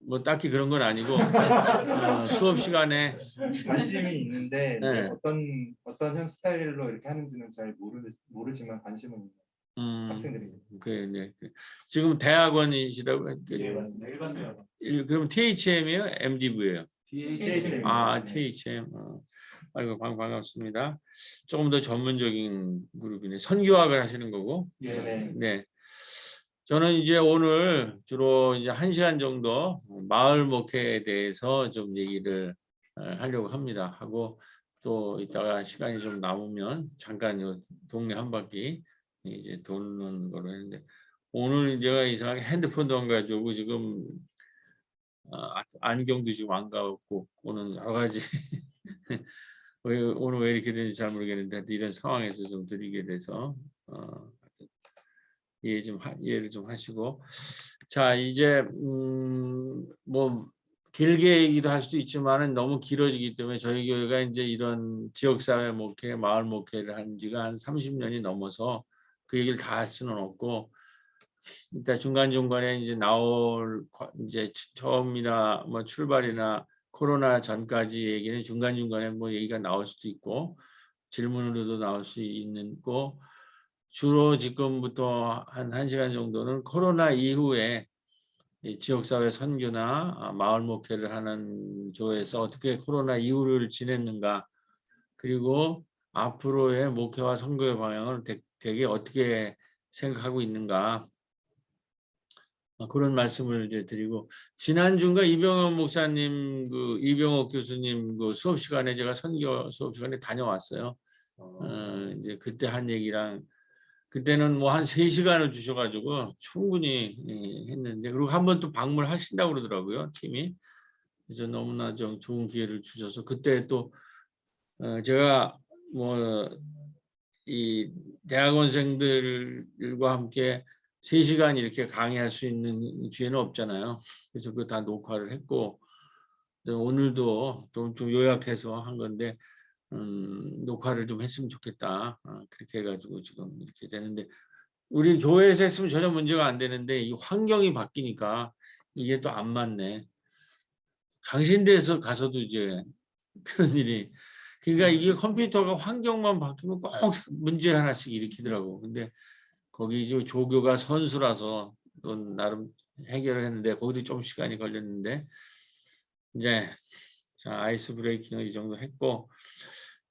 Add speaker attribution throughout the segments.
Speaker 1: 뭐 딱히 그런 건 아니고 수업 시간에
Speaker 2: 관심이 있는데 이제
Speaker 1: 네.
Speaker 2: 어떤 형 스타일로 이렇게 하는지는 잘 모르지만 관심은 있는 학생들이.
Speaker 1: 네. 지금 대학원이시라고
Speaker 2: 예, 맞습니다. 일반 대학원.
Speaker 1: 그럼 THM이에요? MDV예요?
Speaker 2: THM.
Speaker 1: THM. 아이고 반갑습니다. 조금 더 전문적인 그룹이네. 선교학을 하시는 거고.
Speaker 2: 네.
Speaker 1: 네. 저는 이제 오늘 주로 이제 1시간 정도 마을 목회에 대해서 좀 얘기를 하려고 합니다. 하고 또 이따가 시간이 좀 남으면 잠깐 요 동네 한 바퀴 이제 도는 거로 했는데 오늘 제가 이상하게 핸드폰도 안 가지고 지금 안경도 지금 안 갖고 오는 여러 가지 오늘 왜 이렇게 되는지 잘 모르겠는데 이런 상황에서 좀 드리게 돼서 이해를 좀 하시고 자 이제 뭐 길게 얘기도 할 수도 있지만은 너무 길어지기 때문에 저희 교회가 이제 이런 지역사회 목회, 마을 목회를 한 지가 한 30년이 넘어서 그 얘기를 다 할 수는 없고 일단 중간중간에 이제 나올 이제 처음이나 뭐 출발이나 코로나 전까지 얘기는 중간중간에 뭐 얘기가 나올 수도 있고 질문으로도 나올 수 있는 거 주로 지금부터 한 1시간 정도는 코로나 이후에 지역사회 선교나 마을 목회를 하는 교회에서 어떻게 코로나 이후를 지냈는가 그리고 앞으로의 목회와 선교의 방향을 되게 어떻게 생각하고 있는가 그런 말씀을 이제 드리고 지난주인가 이병헌 목사님 이병옥 교수님 수업 시간에 제가 선교 수업 시간에 다녀왔어요. 이제 그때 한 얘기랑 그때는 뭐 한 3시간을 주셔가지고 충분히 했는데 그리고 한 번 또 방문하신다고 그러더라고요 팀이. 그래서 너무나 좀 좋은 기회를 주셔서 그때 또 제가 뭐 이 대학원생들과 함께 3시간 이렇게 강의할 수 있는 기회는 없잖아요. 그래서 그거 다 녹화를 했고 오늘도 좀 요약해서 한 건데 녹화를 좀 했으면 좋겠다. 그렇게 해가지고 지금 이렇게 되는데 우리 교회에서 했으면 전혀 문제가 안 되는데 이 환경이 바뀌니까 이게 또 안 맞네. 강신대에서 가서도 이제 그런 일이 그러니까 이게 컴퓨터가 환경만 바뀌면 꼭 문제 하나씩 일으키더라고. 근데 거기 이제 조교가 선수라서 또 나름 해결을 했는데 거기도 좀 시간이 걸렸는데 이제 자 아이스 브레이킹을 이 정도 했고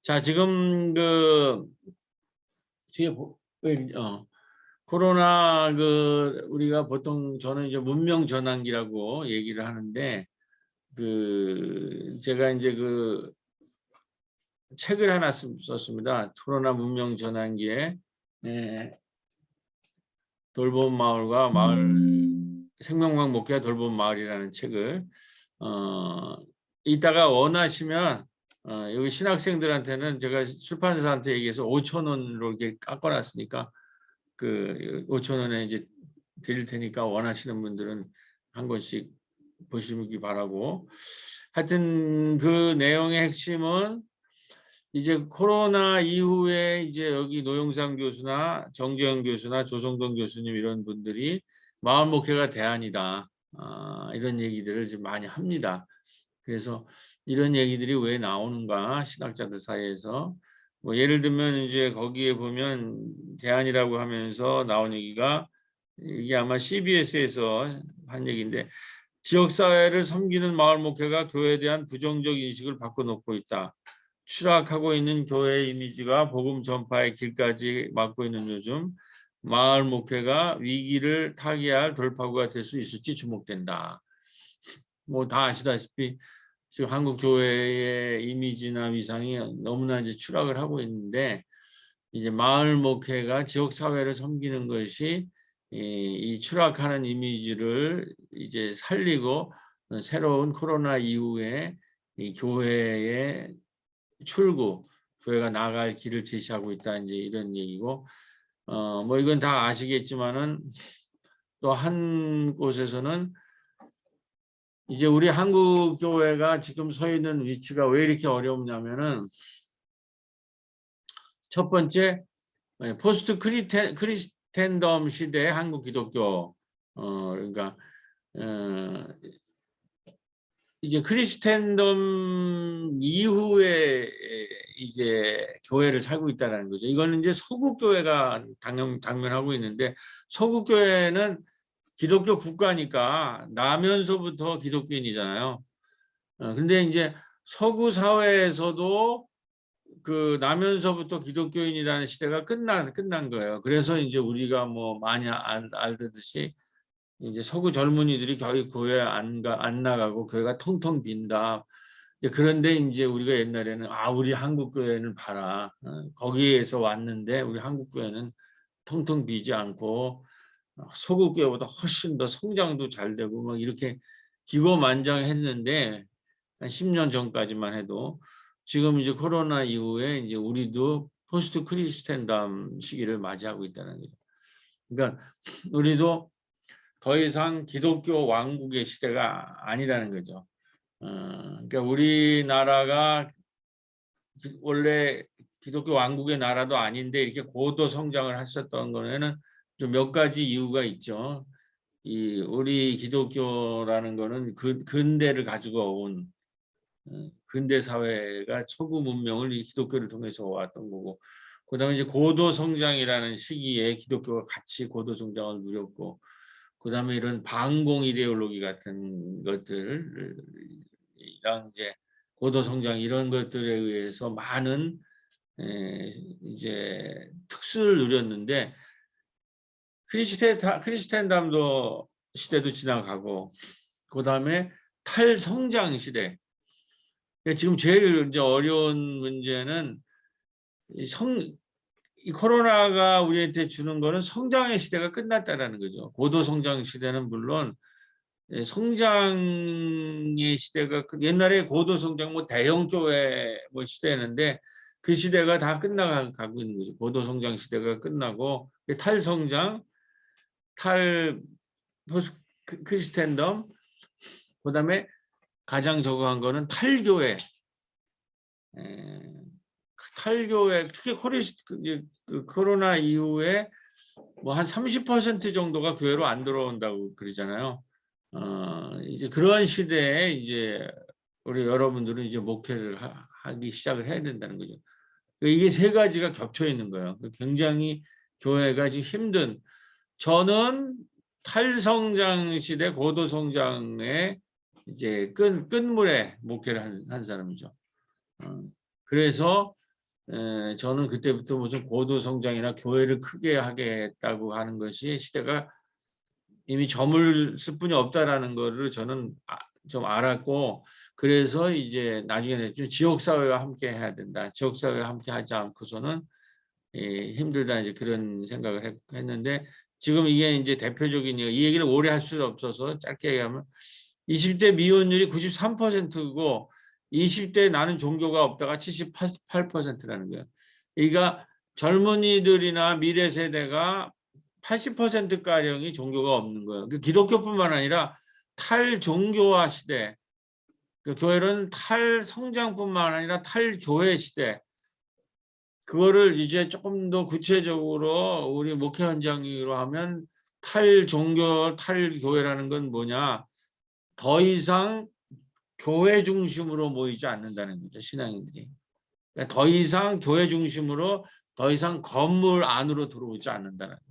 Speaker 1: 자 지금 뒤에 코로나 우리가 보통 저는 이제 문명 전환기라고 얘기를 하는데 제가 이제 책을 하나 썼습니다. 코로나 문명 전환기에 돌봄 마을과 생명광 목회와 돌봄 마을이라는 책을 이따가 원하시면 여기 신학생들한테는 제가 출판사한테 얘기해서 5,000원으로 이렇게 깎아놨으니까 5,000원에 이제 드릴 테니까 원하시는 분들은 한 권씩 보시기 바라고 하여튼 그 내용의 핵심은 이제 코로나 이후에 이제 여기 노영상 교수나 정재영 교수나 조성동 교수님 이런 분들이 마을 목회가 대안이다. 이런 얘기들을 지금 많이 합니다. 그래서 이런 얘기들이 왜 나오는가 신학자들 사이에서 뭐 예를 들면 이제 거기에 보면 대안이라고 하면서 나온 얘기가 이게 아마 CBS에서 한 얘기인데 지역사회를 섬기는 마을 목회가 교회에 대한 부정적 인식을 바꿔놓고 있다. 추락하고 있는 교회의 이미지가 복음 전파의 길까지 막고 있는 요즘 마을 목회가 위기를 타개할 돌파구가 될 수 있을지 주목된다. 뭐 다 아시다시피 지금 한국 교회의 이미지나 위상이 너무나 이제 추락을 하고 있는데 이제 마을 목회가 지역 사회를 섬기는 것이 이 추락하는 이미지를 이제 살리고 새로운 코로나 이후에 이 교회의 출구, 교회가 나아갈 길을 제시하고 있다 이제 이런 얘기고 뭐 이건 다 아시겠지만은 또 한 곳에서는 이제 우리 한국 교회가 지금 서 있는 위치가 왜 이렇게 어렵냐면은 첫 번째 포스트 크리스텐덤 시대의 한국 기독교 그러니까 이제 크리스텐덤 이후에 이제 교회를 살고 있다는 거죠. 이거는 이제 서구 교회가 당면하고 있는데, 서구 교회는 기독교 국가니까 나면서부터 기독교인이잖아요. 근데 이제 서구 사회에서도 그 나면서부터 기독교인이라는 시대가 끝난 거예요. 그래서 이제 우리가 뭐 많이 알듯이 이제 서구 젊은이들이 교회 안 나가고 교회가 텅텅 빈다. 그런데 이제 우리가 옛날에는 우리 한국 교회는 봐라. 거기에서 왔는데 우리 한국 교회는 텅텅 비지 않고 서구 교회보다 훨씬 더 성장도 잘 되고 막 이렇게 기고만장했는데, 한 10년 전까지만 해도. 지금 이제 코로나 이후에 이제 우리도 포스트 크리스텐덤 시기를 맞이하고 있다는 거죠. 그러니까 우리도 더 이상 기독교 왕국의 시대가 아니라는 거죠. 그러니까 우리나라가 원래 기독교 왕국의 나라도 아닌데 이렇게 고도 성장을 했었던 거에는 좀 몇 가지 이유가 있죠. 우리 기독교라는 거는 근대를 가지고 온 근대 사회가 서구 문명을 이 기독교를 통해서 왔던 거고, 그다음에 이제 고도 성장이라는 시기에 기독교가 같이 고도 성장을 누렸고, 그다음에 이런 반공 이데올로기 같은 것들이랑 이제 고도 성장 이런 것들에 의해서 많은 이제 특수를 누렸는데, 크리스텐담도 시대도 지나가고, 그다음에 탈성장 시대. 지금 제일 이제 어려운 문제는 이 코로나가 우리한테 주는 거는 성장의 시대가 끝났다라는 거죠. 고도 성장 시대는 물론 성장의 시대가 옛날에 고도 성장 뭐 대형 교회 뭐 시대였는데 그 시대가 다 끝나가고 있는 거죠. 고도 성장 시대가 끝나고 탈성장, 크리스텐덤, 그다음에 가장 적어한 거는 탈교회. 탈교회, 특히 코로나 이후에 뭐 한 30% 정도가 교회로 안 들어온다고 그러잖아요. 이제 그런 시대에 이제 우리 여러분들은 이제 목회를 하기 시작을 해야 된다는 거죠. 이게 세 가지가 겹쳐 있는 거예요. 굉장히 교회가 지금 힘든. 저는 탈성장 시대 고도 성장의 이제 끝물에 목회를 한 사람이죠. 그래서 저는 그때부터 무슨 고도 성장이나 교회를 크게 하겠다고 하는 것이 시대가 이미 저물쓸 뿐이 없다라는 거를 저는 좀 알았고, 그래서 이제 나중에는 좀 지역사회와 함께 해야 된다. 지역사회와 함께 하지 않고서는 힘들다, 이제 그런 생각을 했는데, 지금 이게 이제 대표적인 이 얘기를 오래 할 수 없어서 짧게 얘기하면 20대 미혼율이 93%고 20대 나는 종교가 없다가 78%라는 거예요. 그러니까 젊은이들이나 미래 세대가 80%가량이 종교가 없는 거예요. 기독교뿐만 아니라 탈종교화 시대, 교회는 탈성장뿐만 아니라 탈교회 시대, 그거를 이제 조금 더 구체적으로 우리 목회 현장으로 하면 탈종교, 탈교회라는 건 뭐냐? 더 이상 교회 중심으로 모이지 않는다는 거죠, 신앙인들이. 그러니까 더 이상 교회 중심으로, 더 이상 건물 안으로 들어오지 않는다는 거죠.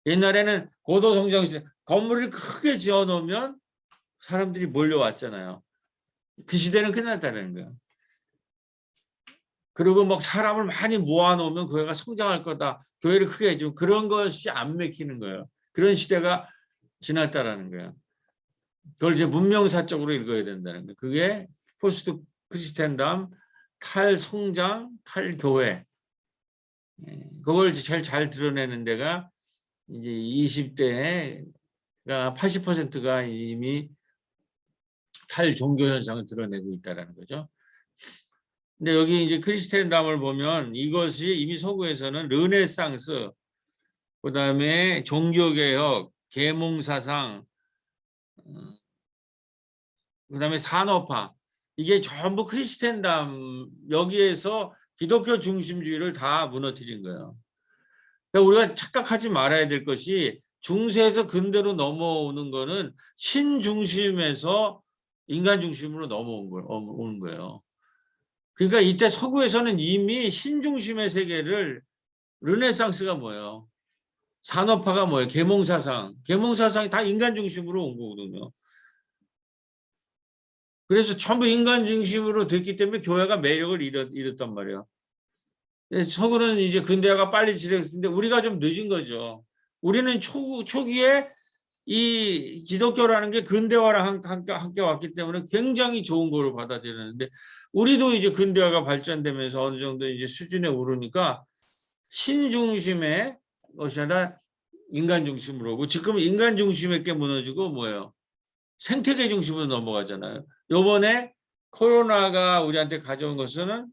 Speaker 1: 옛날에는 고도성장 시대 건물을 크게 지어놓으면 사람들이 몰려왔잖아요. 그 시대는 끝났다는 거예요. 그리고 막 사람을 많이 모아놓으면 교회가 성장할 거다. 교회를 크게 해주면 그런 것이 안 맥히는 거예요. 그런 시대가 지났다라는 거예요. 그걸 이제 문명사적으로 읽어야 된다는 거예요. 그게 포스트 크리스텐덤, 탈성장, 탈교회. 그걸 제일 잘 드러내는 데가 이제 20대가 80%가 이미 탈종교 현상을 드러내고 있다는 거죠. 근데 여기 이제 크리스텐담을 보면 이것이 이미 서구에서는 르네상스, 그다음에 종교개혁, 계몽사상, 그다음에 산업화, 이게 전부 크리스텐담, 여기에서 기독교 중심주의를 다 무너뜨린 거예요. 그러니까 우리가 착각하지 말아야 될 것이 중세에서 근대로 넘어오는 거는 신중심에서 인간 중심으로 오는 거예요. 그러니까 이때 서구에서는 이미 신중심의 세계를 르네상스가 뭐예요? 산업화가 뭐예요? 계몽사상이 다 인간 중심으로 온 거거든요. 그래서 전부 인간 중심으로 됐기 때문에 교회가 매력을 잃었단 말이에요. 서구는 이제 근대화가 빨리 진행했는데 우리가 좀 늦은 거죠. 우리는 초기에 이 기독교라는 게 근대화랑 함께 왔기 때문에 굉장히 좋은 거로 받아들였는데 우리도 이제 근대화가 발전되면서 어느 정도 이제 수준에 오르니까 신중심의 것이 아니라 인간 중심으로 오고 지금 인간 중심의 게 무너지고 뭐예요? 생태계 중심으로 넘어가잖아요. 요번에 코로나가 우리한테 가져온 것은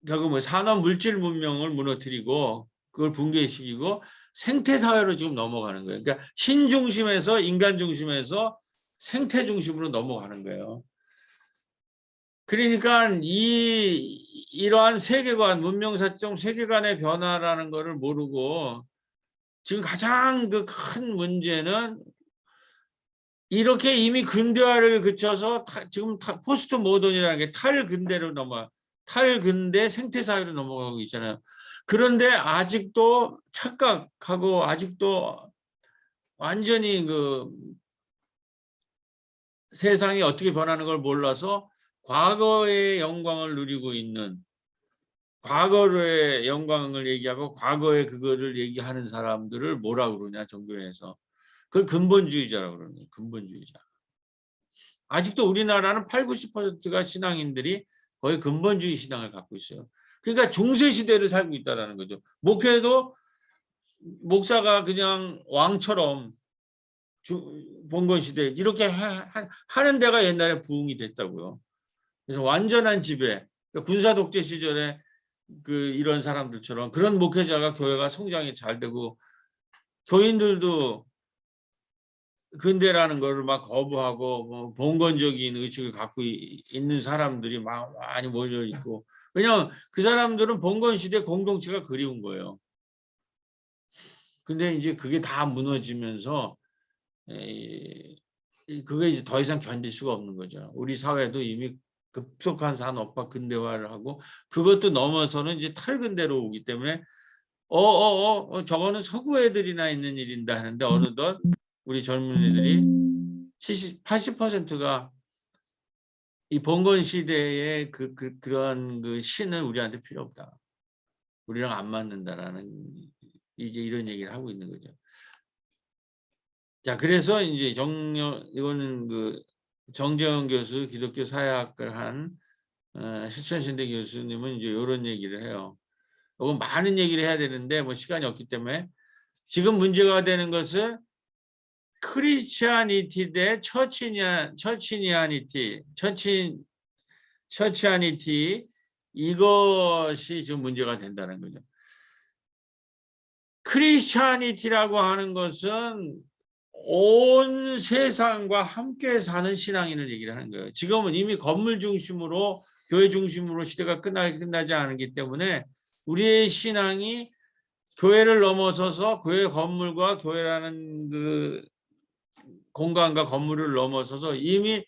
Speaker 1: 결국 뭐 산업 물질 문명을 무너뜨리고 그걸 붕괴시키고 생태 사회로 지금 넘어가는 거예요. 그러니까 신중심에서 인간 중심에서 생태 중심으로 넘어가는 거예요. 그러니까 이러한 세계관, 문명사적 세계관의 변화라는 것을 모르고 지금 가장 그 큰 문제는 이렇게 이미 근대화를 거쳐서 지금 포스트 모던이라는 게 탈근대 생태사회로 넘어가고 있잖아요. 그런데 아직도 착각하고 아직도 완전히 그 세상이 어떻게 변하는 걸 몰라서 과거의 영광을 누리고 있는 과거의 영광을 얘기하고 과거의 그거를 얘기하는 사람들을 뭐라 그러냐 종교에서. 그걸 근본주의자라고 그러는 거예요. 근본주의자. 아직도 우리나라는 80, 90%가 신앙인들이 거의 근본주의 신앙을 갖고 있어요. 그러니까 중세 시대를 살고 있다는 거죠. 목회도 목사가 그냥 왕처럼 봉건 시대 이렇게 하는 데가 옛날에 부흥이 됐다고요. 그래서 완전한 지배, 군사 독재 시절에 이런 사람들처럼 그런 목회자가 교회가 성장이 잘 되고 교인들도 근대라는 거를 막 거부하고 뭐 봉건적인 의식을 갖고 있는 사람들이 많이 몰려 있고 왜냐하면 그 사람들은 봉건 시대 공동체가 그리운 거예요. 근데 이제 그게 다 무너지면서 그게 이제 더 이상 견딜 수가 없는 거죠. 우리 사회도 이미 급속한 산업화 근대화를 하고 그것도 넘어서는 이제 탈근대로 오기 때문에 저거는 서구 애들이나 있는 일인다 하는데 어느덧 우리 젊은이들이 80%가 이 봉건 시대의 그런 그 신은 우리한테 필요 없다. 우리랑 안 맞는다라는 이제 이런 얘기를 하고 있는 거죠. 자, 그래서 이제 이거는 그 정재원 교수 기독교 사회학을 한 실천신대 교수님은 이제 이런 얘기를 해요. 이건 많은 얘기를 해야 되는데 뭐 시간이 없기 때문에 지금 문제가 되는 것은 크리스티아니티 대 처치니아니티 이것이 지금 문제가 된다는 거죠. 크리스티아니티라고 하는 것은 온 세상과 함께 사는 신앙인을 얘기를 하는 거예요. 지금은 이미 건물 중심으로 교회 중심으로 시대가 끝나지 않기 때문에 우리의 신앙이 교회를 넘어서서 교회 건물과 교회라는 그 공간과 건물을 넘어서서 이미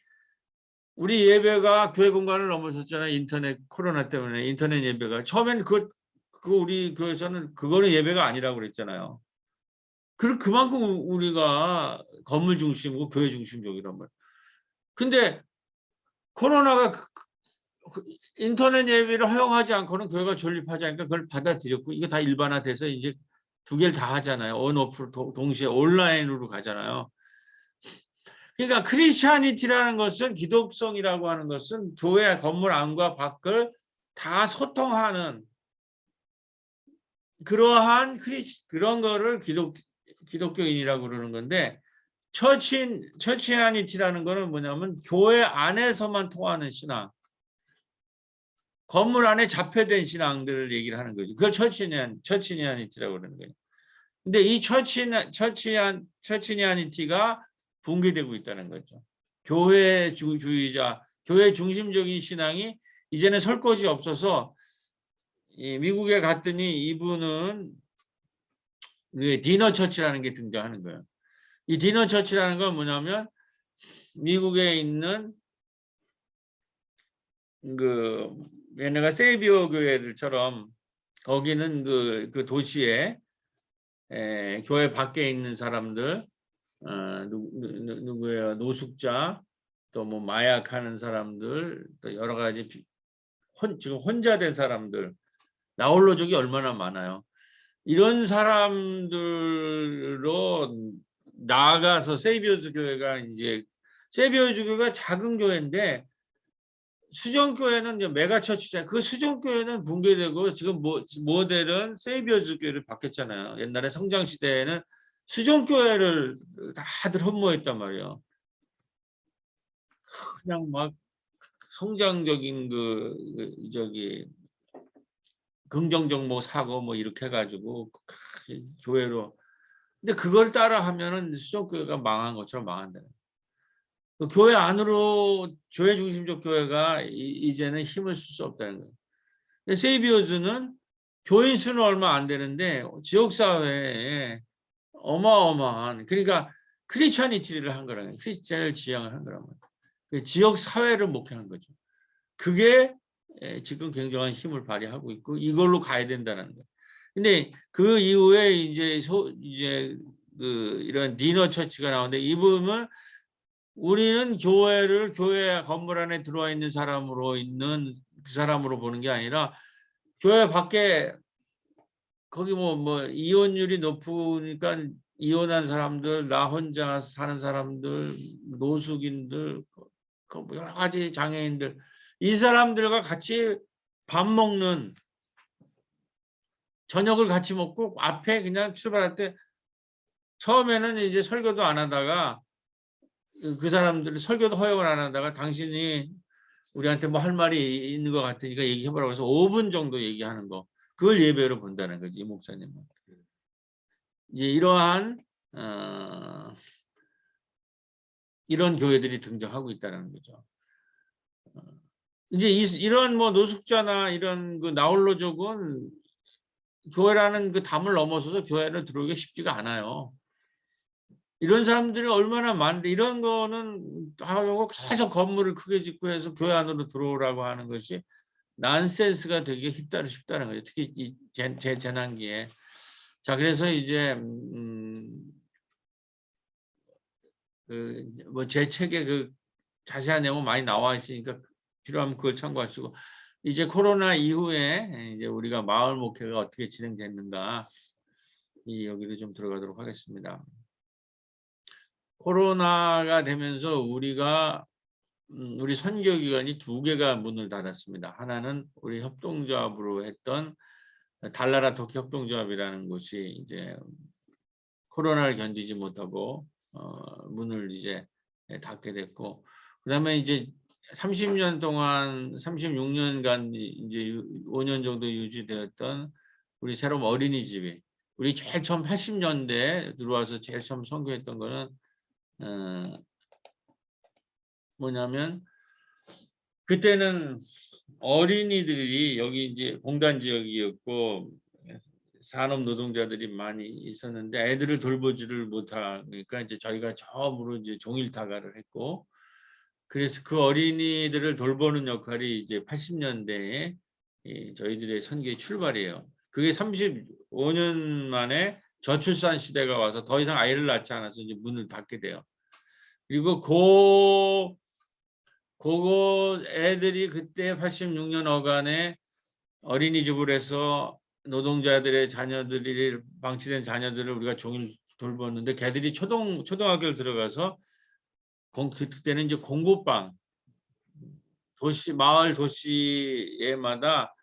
Speaker 1: 우리 예배가 교회 공간을 넘어섰잖아요. 인터넷 코로나 때문에 인터넷 예배가 처음엔 그 우리 교회에서는 그거는 예배가 아니라고 그랬잖아요. 그만큼 우리가 건물 중심이고 교회 중심적이란 말이에요. 근데 코로나가 인터넷 예배를 허용하지 않고는 교회가 존립하지 않으니까 그걸 받아들였고 이거 다 일반화돼서 이제 두 개를 다 하잖아요. 온오프로 동시에 온라인으로 가잖아요. 그러니까 크리스티아니티라는 것은 기독성이라고 하는 것은 교회 건물 안과 밖을 다 소통하는 그러한 그런 거를 기독교인이라고 그러는 건데 처치니티라는 거는 뭐냐면 교회 안에서만 통하는 신앙 건물 안에 잡혀된 신앙들을 얘기를 하는 거죠. 그걸 처치니티라고 그러는 거예요. 근데 이 처치니티가 붕괴되고 있다는 거죠. 교회주의자, 교회 중심적인 신앙이 이제는 설 곳이 없어서 미국에 갔더니 이분은 디너 처치라는 게 등장하는 거예요. 이 디너 처치라는 건 뭐냐면 미국에 있는 그 얘네가 세비어 교회들처럼 거기는 그 도시에 교회 밖에 있는 사람들, 누구예요? 노숙자, 또 뭐 마약하는 사람들, 또 여러 가지 지금 혼자 된 사람들, 나홀로족이 얼마나 많아요. 이런 사람들로 나아가서 세비어즈 교회가 이제 세비어즈 교회가 작은 교회인데 수정교회는 이제 메가처치잖아요. 그 수정교회는 붕괴되고 지금 모델은 세이비어즈 교회를 바뀌었잖아요. 옛날에 성장시대에는 수정교회를 다들 흠모했단 말이에요. 그냥 막 성장적인 긍정적 뭐 사고 뭐 이렇게 해가지고 교회로. 근데 그걸 따라 하면은 수정교회가 망한 것처럼 망한다. 교회 안으로 교회 중심적 교회가 이제는 힘을 쓸 수 없다는 거예요. 세이비어즈는 교인 수는 얼마 안 되는데 지역사회에 어마어마한, 그러니까 크리스천이티를 한 거라는 거예요. 크리스천을 지향을 한 거란 말이에요. 지역사회를 목표한 거죠. 그게 지금 굉장한 힘을 발휘하고 있고 이걸로 가야 된다는 거예요. 근데 그 이후에 이제 이런 디너 처치가 나오는데 이 부분은 우리는 교회 건물 안에 들어와 있는 사람으로 있는 그 사람으로 보는 게 아니라 교회 밖에 거기 뭐 이혼율이 높으니까 이혼한 사람들, 나 혼자 사는 사람들, 노숙인들, 뭐 여러 가지 장애인들, 이 사람들과 같이 밥 먹는, 저녁을 같이 먹고 앞에 그냥 출발할 때 처음에는 이제 설교도 안 하다가 그 사람들 설교도 허용을 안 하다가 당신이 우리한테 뭐 할 말이 있는 것 같으니까 얘기해보라고 해서 5분 정도 얘기하는 거, 그걸 예배로 본다는 거지, 목사님은. 이제 이러한 이런 교회들이 등장하고 있다는 거죠. 이제 이런 뭐 노숙자나 이런 그 나홀로족은 교회라는 그 담을 넘어서서 교회를 들어오기가 쉽지가 않아요. 이런 사람들이 얼마나 많은데 이런 거는 하고 계속 건물을 크게 짓고 해서 교회 안으로 들어오라고 하는 것이 난센스가 되게 쉽다는 거죠. 특히 이 재난기에. 자, 그래서 이제 뭐 제 책에 그 자세한 내용 많이 나와 있으니까 필요하면 그걸 참고하시고, 이제 코로나 이후에 이제 우리가 마을 목회가 어떻게 진행됐는가 여기로 좀 들어가도록 하겠습니다. 코로나가 되면서 우리가 우리 선교기관이 2개가 문을 닫았습니다. 하나는 우리 협동조합으로 했던 달나라 터키 협동조합이라는 곳이 이제 코로나를 견디지 못하고 문을 이제 닫게 됐고, 그다음에 이제 30년 동안 36년간 이제 5년 정도 유지되었던 우리 새로운 어린이집이, 우리 제일 처음 80년대 들어와서 제일 처음 선교했던 거는 뭐냐면 그때는 어린이들이 여기 이제 공단 지역이었고 산업 노동자들이 많이 있었는데 애들을 돌보지를 못하니까 이제 저희가 처음으로 이제 종일 타가를 했고, 그래서 그 어린이들을 돌보는 역할이 이제 80년대에 저희들의 선교의 출발이에요. 그게 35년 만에 저출산 시대가 와서 더 이상 아이를 낳지 않아서 이제 문을 닫게 돼요. 그리고 그거 애들이 그때 86년 어간에 어린이집을 해서 노동자들의 자녀들이 방치된 자녀들을 우리가 종일 돌봤는데 걔들이 초등학교를 들어가서 그때는 이제 공부방, 마을 도시에마다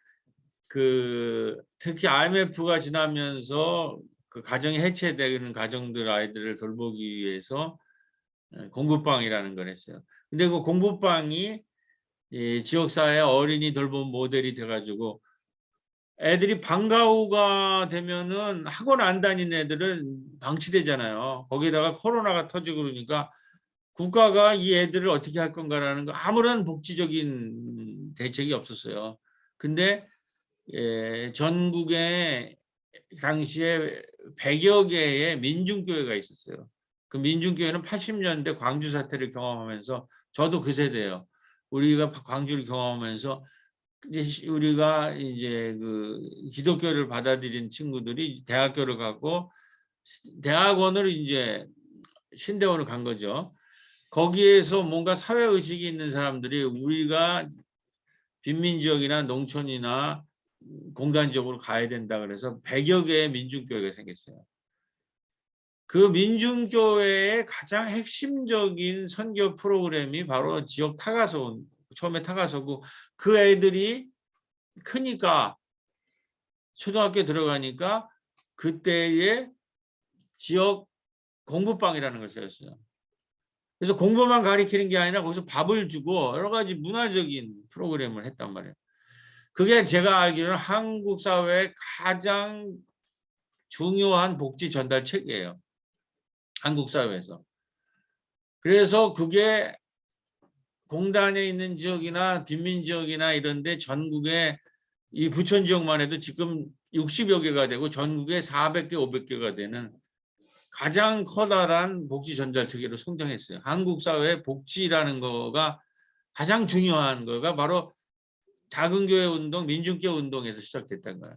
Speaker 1: 특히 IMF가 지나면서 그 가정이 해체되는 가정들 아이들을 돌보기 위해서 공부방이라는 걸 했어요. 근데 그 공부방이 지역사회 어린이 돌봄 모델이 돼가지고 애들이 방과후가 되면은 학원 안 다니는 애들은 방치되잖아요. 거기다가 코로나가 터지고 그러니까 국가가 이 애들을 어떻게 할 건가라는 거 아무런 복지적인 대책이 없었어요. 근데 전국에 당시에 100여 개의 민중교회가 있었어요. 그 민중교회는 80년대 광주 사태를 경험하면서 저도 그 세대예요. 우리가 광주를 경험하면서 이제 우리가 이제 그 기독교를 받아들인 친구들이 대학교를 가고 대학원을 이제 신대원을 간 거죠. 거기에서 뭔가 사회 의식이 있는 사람들이 우리가 빈민 지역이나 농촌이나 공단 지역으로 가야 된다 그래서 100여 개의 민중교회가 생겼어요. 그 민중교회의 가장 핵심적인 선교 프로그램이 바로 지역 타가서 처음에 타가서고 그 애들이 크니까 초등학교 들어가니까 그때의 지역 공부방이라는 걸 썼어요. 그래서 공부만 가리키는 게 아니라 거기서 밥을 주고 여러 가지 문화적인 프로그램을 했단 말이에요. 그게 제가 알기로는 한국 사회의 가장 중요한 복지 전달 체계예요. 한국 사회에서. 그래서 그게 공단에 있는 지역이나 빈민 지역이나 이런 데 전국에 이 부천 지역만 해도 지금 60여 개가 되고 전국에 400개, 500개가 되는 가장 커다란 복지 전달 체계로 성장했어요. 한국 사회의 복지라는 거가 가장 중요한 거가 바로 작은 교회 운동, 민중교회 운동에서 시작됐다는 거예요.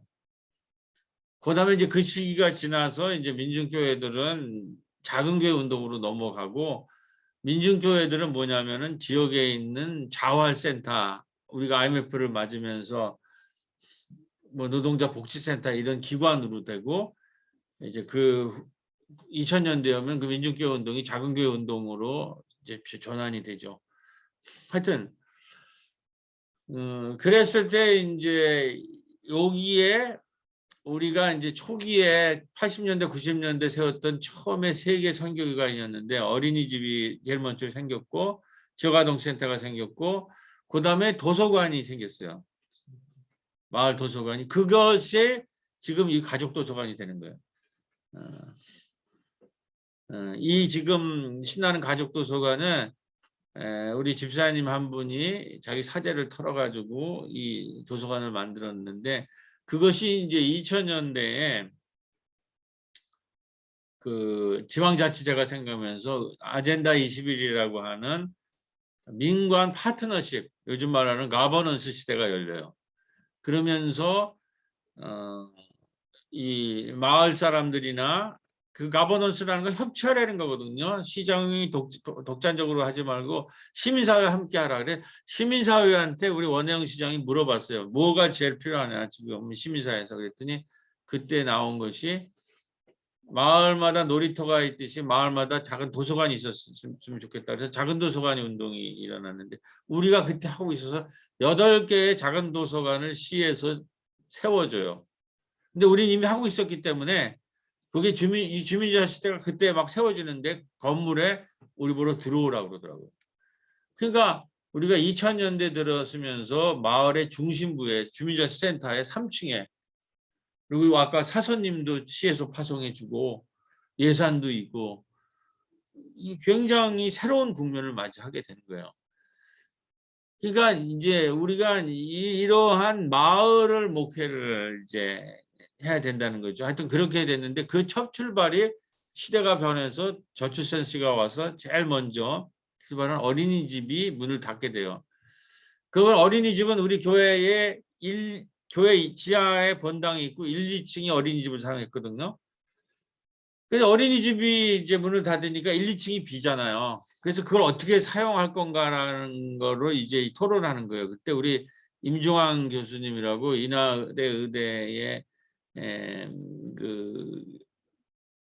Speaker 1: 그다음에 이제 그 시기가 지나서 이제 민중교회들은 작은 교회 운동으로 넘어가고 민중교회들은 뭐냐면은 지역에 있는 자활센터, 우리가 IMF를 맞으면서 뭐 노동자 복지센터 이런 기관으로 되고 이제 그 2000년대면 그 민중교회 운동이 작은 교회 운동으로 이제 전환이 되죠. 하여튼 그랬을 때 이제 여기에 우리가 이제 초기에 80년대, 90년대 세웠던 처음에 세계 선교기관이었는데 어린이집이 제일 먼저 생겼고 지역아동센터가 생겼고 그다음에 도서관이 생겼어요. 마을 도서관이. 그것이 지금 이 가족 도서관이 되는 거예요. 이 지금 신나는 가족 도서관은 우리 집사님 한 분이 자기 사재를 털어가지고 이 도서관을 만들었는데 그것이 이제 2000년대에 그 지방자치제가 생기면서 아젠다 21이라고 하는 민관 파트너십, 요즘 말하는 가버넌스 시대가 열려요. 그러면서 이 마을 사람들이나 그 가버넌스라는 건 협치하라는 거거든요. 시장이 독단적으로 하지 말고 시민사회 함께 하라 그래. 시민사회한테 우리 원혜영 시장이 물어봤어요. 뭐가 제일 필요하냐 지금 시민사회에서 그랬더니 그때 나온 것이 마을마다 놀이터가 있듯이 마을마다 작은 도서관이 있었으면 좋겠다. 그래서 작은 도서관이 운동이 일어났는데 우리가 그때 하고 있어서 8개의 작은 도서관을 시에서 세워줘요. 근데 우리는 이미 하고 있었기 때문에 그게 이 주민자 시대가 그때 막 세워지는데 건물에 우리 보러 들어오라고 그러더라고요. 그러니까 우리가 2000년대 들어서면서 마을의 중심부에 주민자치센터의 3층에 그리고 아까 사서님도 시에서 파송해주고 예산도 있고 이 굉장히 새로운 국면을 맞이하게 되는 거예요. 그러니까 이제 우리가 이러한 마을을 목회를 이제 해야 된다는 거죠. 하여튼 그렇게 됐는데 그 첫 출발이 시대가 변해서 저출산 씨가 와서 제일 먼저 출발한 어린이집이 문을 닫게 돼요. 그걸 어린이집은 우리 교회에 교회 지하에 본당이 있고 1, 2층이 어린이집을 사용했거든요. 그래서 어린이집이 이제 문을 닫으니까 1, 2층이 비잖아요. 그래서 그걸 어떻게 사용할 건가라는 거로 이제 토론하는 거예요. 그때 우리 임종환 교수님이라고 인하대 의대의 그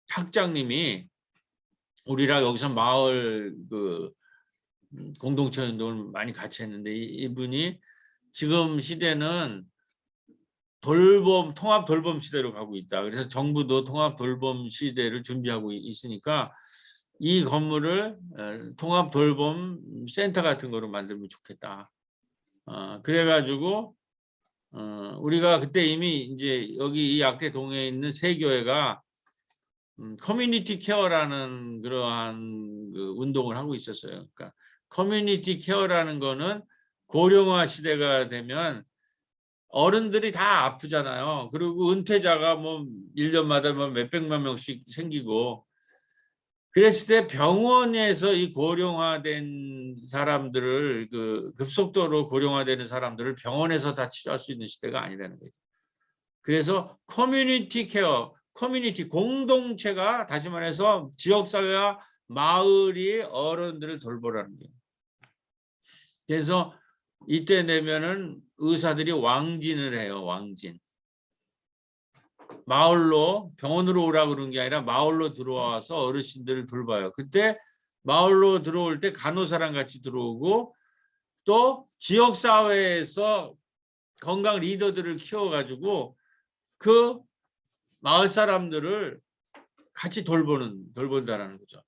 Speaker 1: 학장님이 우리랑 여기서 마을 그 공동체 운동을 많이 같이 했는데 이분이 지금 시대는 통합 돌봄 시대로 가고 있다. 그래서 정부도 통합 돌봄 시대를 준비하고 있으니까 이 건물을 통합 돌봄 센터 같은 거로 만들면 좋겠다. 그래가지고 우리가 그때 이미 이제 여기 이 약대 동에 있는 세 교회가 커뮤니티 케어라는 그러한 그 운동을 하고 있었어요. 그러니까 커뮤니티 케어라는 거는 고령화 시대가 되면 어른들이 다 아프잖아요. 그리고 은퇴자가 뭐 1년마다 뭐 몇백만 명씩 생기고 그랬을 때 병원에서 이 고령화된 사람들을 급속도로 고령화되는 사람들을 병원에서 다 치료할 수 있는 시대가 아니라는 거죠. 그래서 커뮤니티 케어, 커뮤니티 공동체가 다시 말해서 지역사회와 마을이 어른들을 돌보라는 거예요. 그래서 이때 되면은 의사들이 왕진을 해요. 왕진. 마을로 병원으로 오라 그런 게 아니라 마을로 들어와서 어르신들을 돌봐요. 그때 마을로 들어올 때 간호사랑 같이 들어오고 또 지역사회에서 건강 리더들을 키워가지고 그 마을 사람들을 같이 돌본다라는 거죠.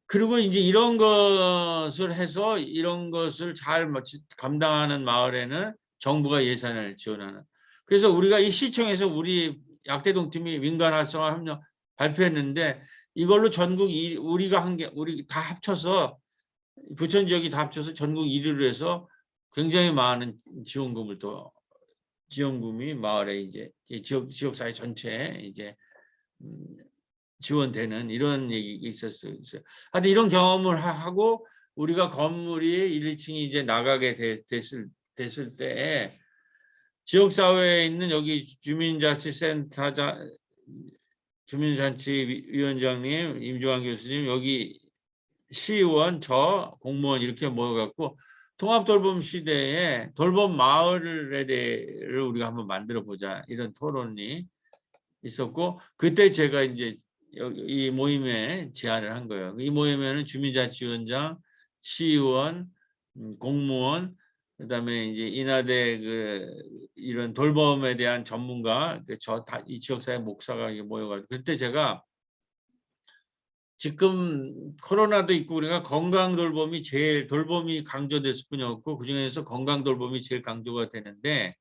Speaker 1: 그리고 이제 이런 것을 해서 이런 것을 잘 감당하는 마을에는 정부가 예산을 지원하는. 그래서 우리가 이 시청에서 우리 약대동 팀이 민간 활성화 협력 발표했는데 이걸로 전국 우리가 한 게 우리 다 합쳐서 부천 지역이 다 합쳐서 전국 1위로 해서 굉장히 많은 지원금이 마을에 이제 지역사회 전체에 이제 지원되는 이런 얘기가 있었어요. 하여튼 이런 경험을 하고 우리가 건물이 1, 2층이 이제 나가게 됐을 때에 지역사회에 있는 여기 주민자치센터장, 주민자치위원장님, 임종환 교수님, 여기 시의원, 저 공무원 이렇게 모여갖고 통합돌봄 시대에 돌봄 마을에 대해를 우리가 한번 만들어 보자 이런 토론이 있었고 그때 제가 이제 이 모임에 제안을 한 거예요. 이 모임에는 주민자치위원장, 시의원, 공무원, 그다음에 이제 인하대 이런 돌봄에 대한 전문가, 이 지역사회 목사가 모여가지고 그때 제가 지금 코로나도 있고 우리가 건강 돌봄이 제일 돌봄이 강조됐을 뿐이 없고 그 중에서 건강 돌봄이 제일 강조가 되는데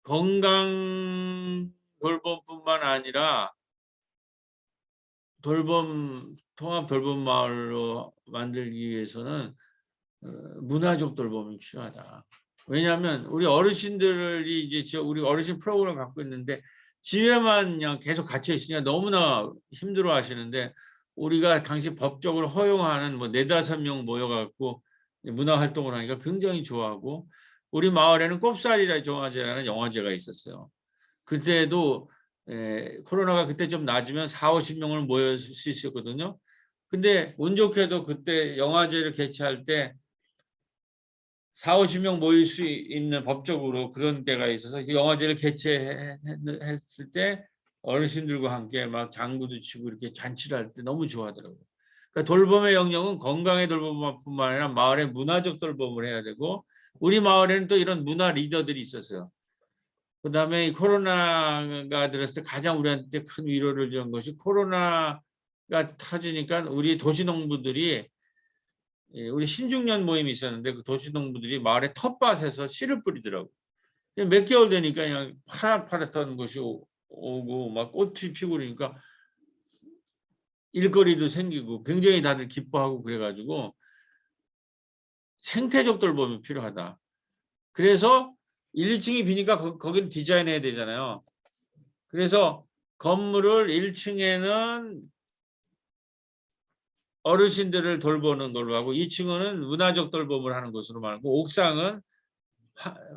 Speaker 1: 건강 돌봄뿐만 아니라 통합 돌봄 마을로 만들기 위해서는 문화적 돌봄이 필요하다. 왜냐하면 우리 어르신들이 이제 우리 어르신 프로그램을 갖고 있는데 집에만 그냥 계속 갇혀 있으니까 너무나 힘들어 하시는데 우리가 당시 법적으로 허용하는 뭐 4-5명 모여갖고 문화 활동을 하니까 굉장히 좋아하고 우리 마을에는 꼽살이라 영화제라는 영화제가 있었어요. 그때도 코로나가 그때 좀 낮으면 40-50명을 모일 수 있었거든요. 근데 운 좋게도 그때 영화제를 개최할 때 40-50명 모일 수 있는 법적으로 그런 때가 있어서 영화제를 개최했을 때 어르신들과 함께 막 장구도 치고 이렇게 잔치를 할 때 너무 좋아하더라고요. 그러니까 돌봄의 영역은 건강의 돌봄뿐만 아니라 마을의 문화적 돌봄을 해야 되고 우리 마을에는 또 이런 문화 리더들이 있었어요. 그다음에 코로나가 들었을 때 가장 우리한테 큰 위로를 준 것이 코로나가 터지니까 우리 도시농부들이 우리 신중년 모임이 있었는데 그 도시농부들이 마을의 텃밭에서 씨를 뿌리더라고. 몇 개월 되니까 그냥 파릇파릇한 것이 오고 막 꽃이 피고 그러니까 일거리도 생기고 굉장히 다들 기뻐하고 그래가지고 생태적 돌봄이 필요하다. 그래서 1, 2층이 비니까 거기를 디자인해야 되잖아요. 그래서 건물을 1층에는 어르신들을 돌보는 걸로 하고 2층은 문화적 돌봄을 하는 것으로 말고 옥상은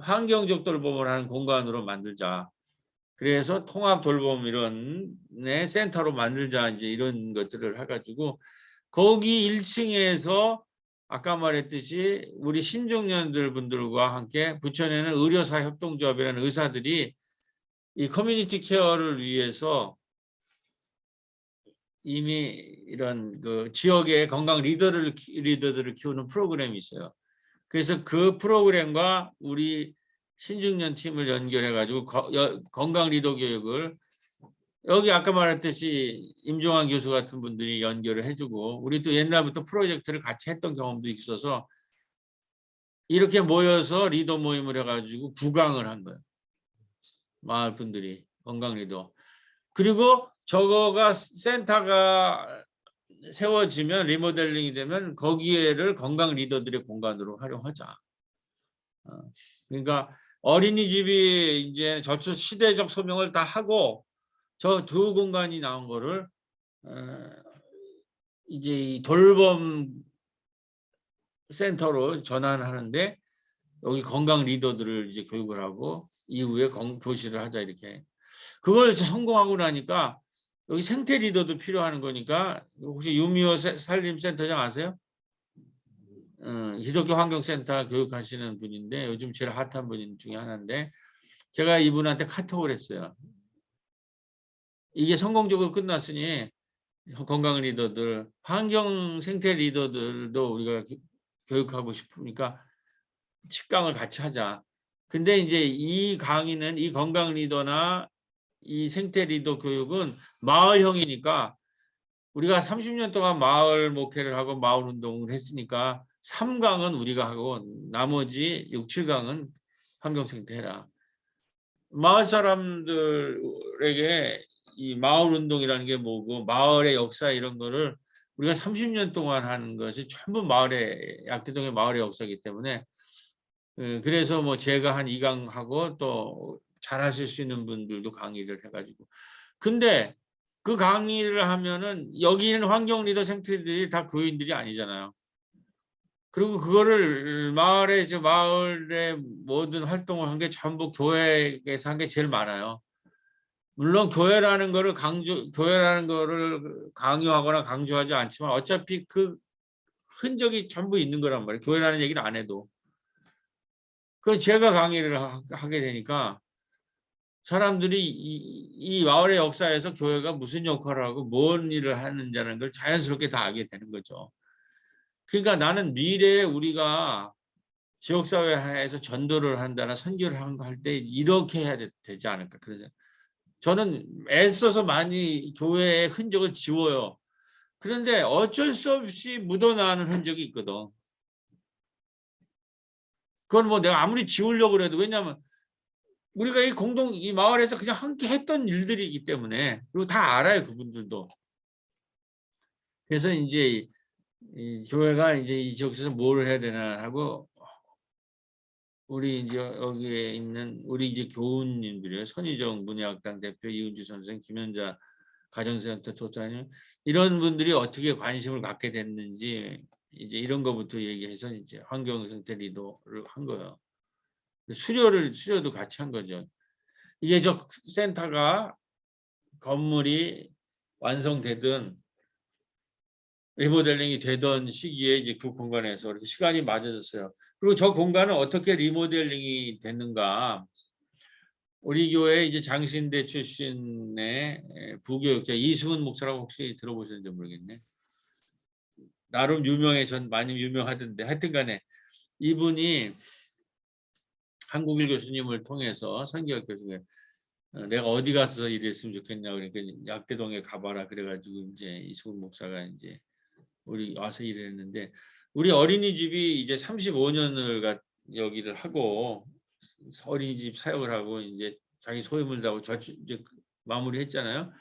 Speaker 1: 환경적 돌봄을 하는 공간으로 만들자. 그래서 통합 돌봄 이런 센터로 만들자 이제 이런 것들을 해가지고 거기 1층에서 아까 말했듯이 우리 신중년들 분들과 함께 부천에는 의료사 협동조합이라는 의사들이 이 커뮤니티 케어를 위해서 이미 이런 그 지역의 건강 리더들을 키우는 프로그램이 있어요. 그래서 그 프로그램과 우리 신중년 팀을 연결해 가지고 건강 리더 교육을 여기 아까 말했듯이 임종환 교수 같은 분들이 연결을 해주고 우리 또 옛날부터 프로젝트를 같이 했던 경험도 있어서 이렇게 모여서 리더 모임을 해가지고 구강을 한 거예요. 마을 분들이 건강 리더. 그리고 저거가 센터가 세워지면 리모델링이 되면 거기에를 건강 리더들의 공간으로 활용하자. 그러니까 어린이집이 이제 저처 시대적 소명을 다 하고 저 두 공간이 나온 거를 이제 이 돌봄 센터로 전환하는데 여기 건강 리더들을 이제 교육을 하고 이후에 교실을 하자 이렇게. 그걸 성공하고 나니까 여기 생태 리더도 필요한 거니까 혹시 유미호 산림센터장 아세요? 기독교 환경센터 교육하시는 분인데 요즘 제일 핫한 분 중에 하나인데 제가 이분한테 카톡을 했어요. 이게 성공적으로 끝났으니 건강 리더들, 환경 생태 리더들도 우리가 교육하고 싶으니까 식강을 같이 하자. 근데 이제 이 강의는 이 건강 리더나 이 생태 리더 교육은 마을형이니까 우리가 30년 동안 마을 목회를 하고 마을 운동을 했으니까 3강은 우리가 하고 나머지 6, 7강은 환경생태 해라. 마을 사람들에게 이 마을 운동이라는 게 뭐고 마을의 역사 이런 거를 우리가 30년 동안 하는 것이 전부 마을의 약대동의 마을의 역사이기 때문에 그래서 뭐 제가 한 2강 하고 또 잘하실 수 있는 분들도 강의를 해가지고 근데 그 강의를 하면은 여기 있는 환경 리더 생태들이 다 교인들이 아니잖아요. 그리고 그거를 마을의 모든 활동을 한 게 전부 교회에서 한 게 제일 많아요. 물론 교회라는 거를 강요하거나 강조하지 않지만 어차피 그 흔적이 전부 있는 거란 말이에요. 교회라는 얘기를 안 해도. 그 제가 강의를 하게 되니까 사람들이 이 마을의 역사에서 교회가 무슨 역할을 하고 뭔 일을 하는지라는 걸 자연스럽게 다 알게 되는 거죠. 그러니까 나는 미래에 우리가 지역사회에서 전도를 한다나 선교를 할 때 이렇게 해야 되지 않을까. 그래서 저는 애써서 많이 교회의 흔적을 지워요. 그런데 어쩔 수 없이 묻어나는 흔적이 있거든. 그건 뭐 내가 아무리 지우려고 해도 왜냐하면 우리가 이 마을에서 그냥 함께 했던 일들이기 때문에 그리고 다 알아요 그분들도. 그래서 이제 이 교회가 이제 이 지역에서 뭘 해야 되나 하고 우리 이제 여기에 있는 우리 이제 교우님들이요. 선희정 문예학당 대표, 이은주 선생, 김현자 가정센터 도사님 이런 분들이 어떻게 관심을 갖게 됐는지 이제 이런 거부터 얘기해서 이제 환경생태 리더를 한 거예요. 수료도 같이 한 거죠. 이게 저 센터가 건물이 완성되든 리모델링이 되던 시기에 이제 그 공간에서 이렇게 시간이 맞아졌어요. 그리고 저 공간은 어떻게 리모델링이 됐는가? 우리 교회 이제 장신대 출신의 부교육자 이승훈 목사라고 혹시 들어보셨는지 모르겠네. 나름 전 많이 유명하던데 하여튼간에 이분이 한국일 교수님을 통해서 선교학 교수님 내가 어디 가서 일했으면 좋겠냐 그러니까 약대동에 가봐라 그래가지고 이제 이승훈 목사가 이제 우리 와서 일했는데 우리 어린이집이 이제 35년을 여기를 하고 어린이집 사역을 하고 이제 자기 소유물 다고 이제 마무리했잖아요.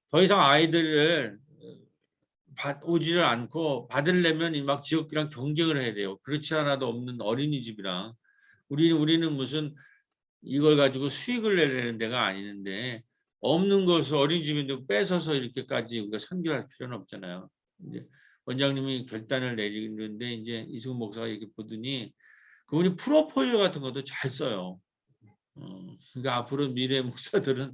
Speaker 1: 더 이상 아이들을 오지를 않고 받으려면 막 지역이랑 경쟁을 해야 돼요. 그렇지 않아도 없는 어린이집이랑 우리는 무슨 이걸 가지고 수익을 내려는 데가 아니는데 없는 것을 어린이집인데 뺏어서 이렇게까지 우리가 선교할 필요는 없잖아요. 이제 원장님이 결단을 내리는데 이제 이승훈 목사가 이렇게 보더니 그분이 프로포즈 같은 것도 잘 써요. 그러니까 앞으로 미래 목사들은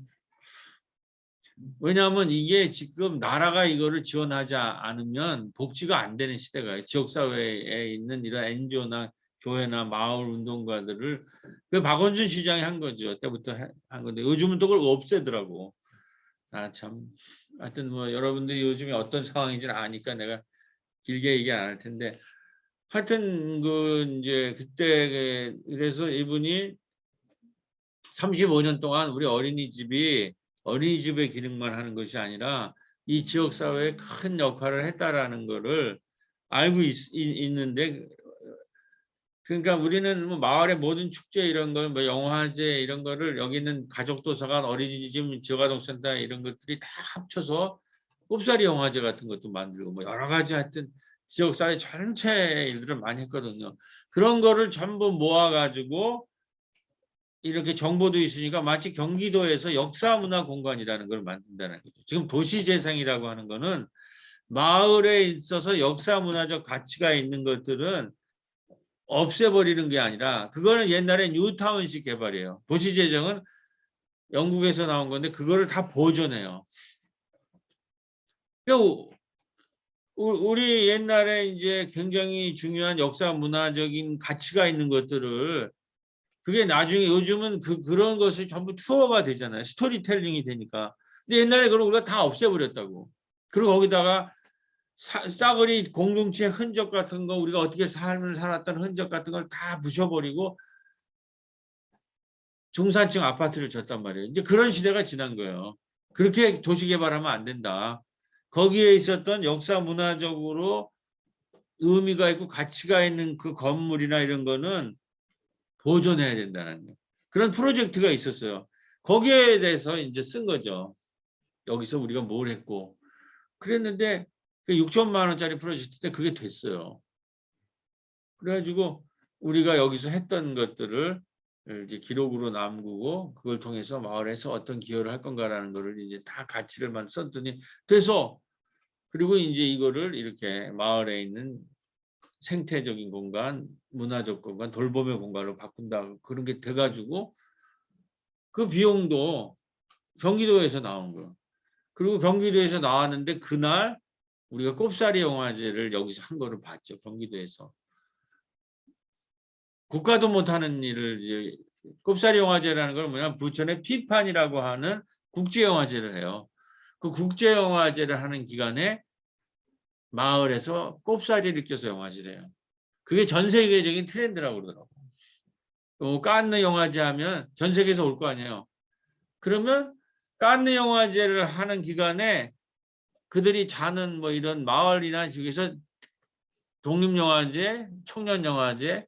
Speaker 1: 왜냐하면 이게 지금 나라가 이거를 지원하지 않으면 복지가 안 되는 시대가 지역사회에 있는 이런 NGO나 교회나 마을 운동가들을 그 박원순 시장이 한 거죠. 때부터 한 건데 요즘은 또 그걸 없애더라고. 아 참. 하여튼 뭐 여러분들이 요즘에 어떤 상황인지는 아니까 내가 길게 얘기 안 할 텐데 하여튼 그 이제 그때 그래서 이분이 35년 동안 우리 어린이집의 기능만 하는 것이 아니라 이 지역 사회에 큰 역할을 했다라는 거를 알고 있는데 그러니까 우리는 뭐 마을의 모든 축제 이런 거, 뭐 영화제 이런 거를 여기 있는 가족도서관, 어린이집, 지역아동센터 이런 것들이 다 합쳐서 꼽사리 영화제 같은 것도 만들고 뭐 여러 가지 하여튼 지역사회 전체 일들을 많이 했거든요. 그런 거를 전부 모아가지고 이렇게 정보도 있으니까 마치 경기도에서 역사문화공간이라는 걸 만든다는 거죠. 지금 도시재생이라고 하는 거는 마을에 있어서 역사문화적 가치가 있는 것들은 없애버리는 게 아니라 그거는 옛날에 뉴타운식 개발이에요. 도시재생은 영국에서 나온 건데 그거를 다 보존해요. 그러니까 우리 옛날에 이제 굉장히 중요한 역사 문화적인 가치가 있는 것들을 그게 나중에 요즘은 그런 것이 전부 투어가 되잖아요. 스토리텔링이 되니까. 근데 옛날에 그런 우리가 다 없애버렸다고. 그리고 거기다가 싸그리 공동체 흔적 같은 거 우리가 어떻게 삶을 살았던 흔적 같은 걸 다 부셔버리고 중산층 아파트를 졌단 말이에요. 이제 그런 시대가 지난 거예요. 그렇게 도시 개발하면 안 된다. 거기에 있었던 역사 문화적으로 의미가 있고 가치가 있는 그 건물이나 이런 거는 보존해야 된다는 거예요. 그런 프로젝트가 있었어요. 거기에 대해서 이제 쓴 거죠. 여기서 우리가 뭘 했고 그랬는데 6천만 원짜리 프로젝트 때 그게 됐어요. 그래가지고 우리가 여기서 했던 것들을 이제 기록으로 남기고 그걸 통해서 마을에서 어떤 기여를 할 건가라는 거를 이제 다 가치를 썼더니 돼서 그리고 이제 이거를 이렇게 마을에 있는 생태적인 공간, 문화적 공간, 돌봄의 공간으로 바꾼다 그런 게 돼가지고 그 비용도 경기도에서 나온 거예요. 그리고 경기도에서 나왔는데 그날 우리가 꼽사리 영화제를 여기서 한 거를 봤죠. 경기도에서. 국가도 못하는 일을 이제 꼽사리 영화제라는 걸 뭐냐면 부천의 피판이라고 하는 국제영화제를 해요. 그 국제영화제를 하는 기간에 마을에서 꼽사리를 껴서 영화제를 해요. 그게 전 세계적인 트렌드라고 그러더라고요. 깐느 영화제 하면 전 세계에서 올 거 아니에요. 그러면 깐느 영화제를 하는 기간에 그들이 자는 뭐 이런 마을이나 지역에서 독립영화제, 청년영화제,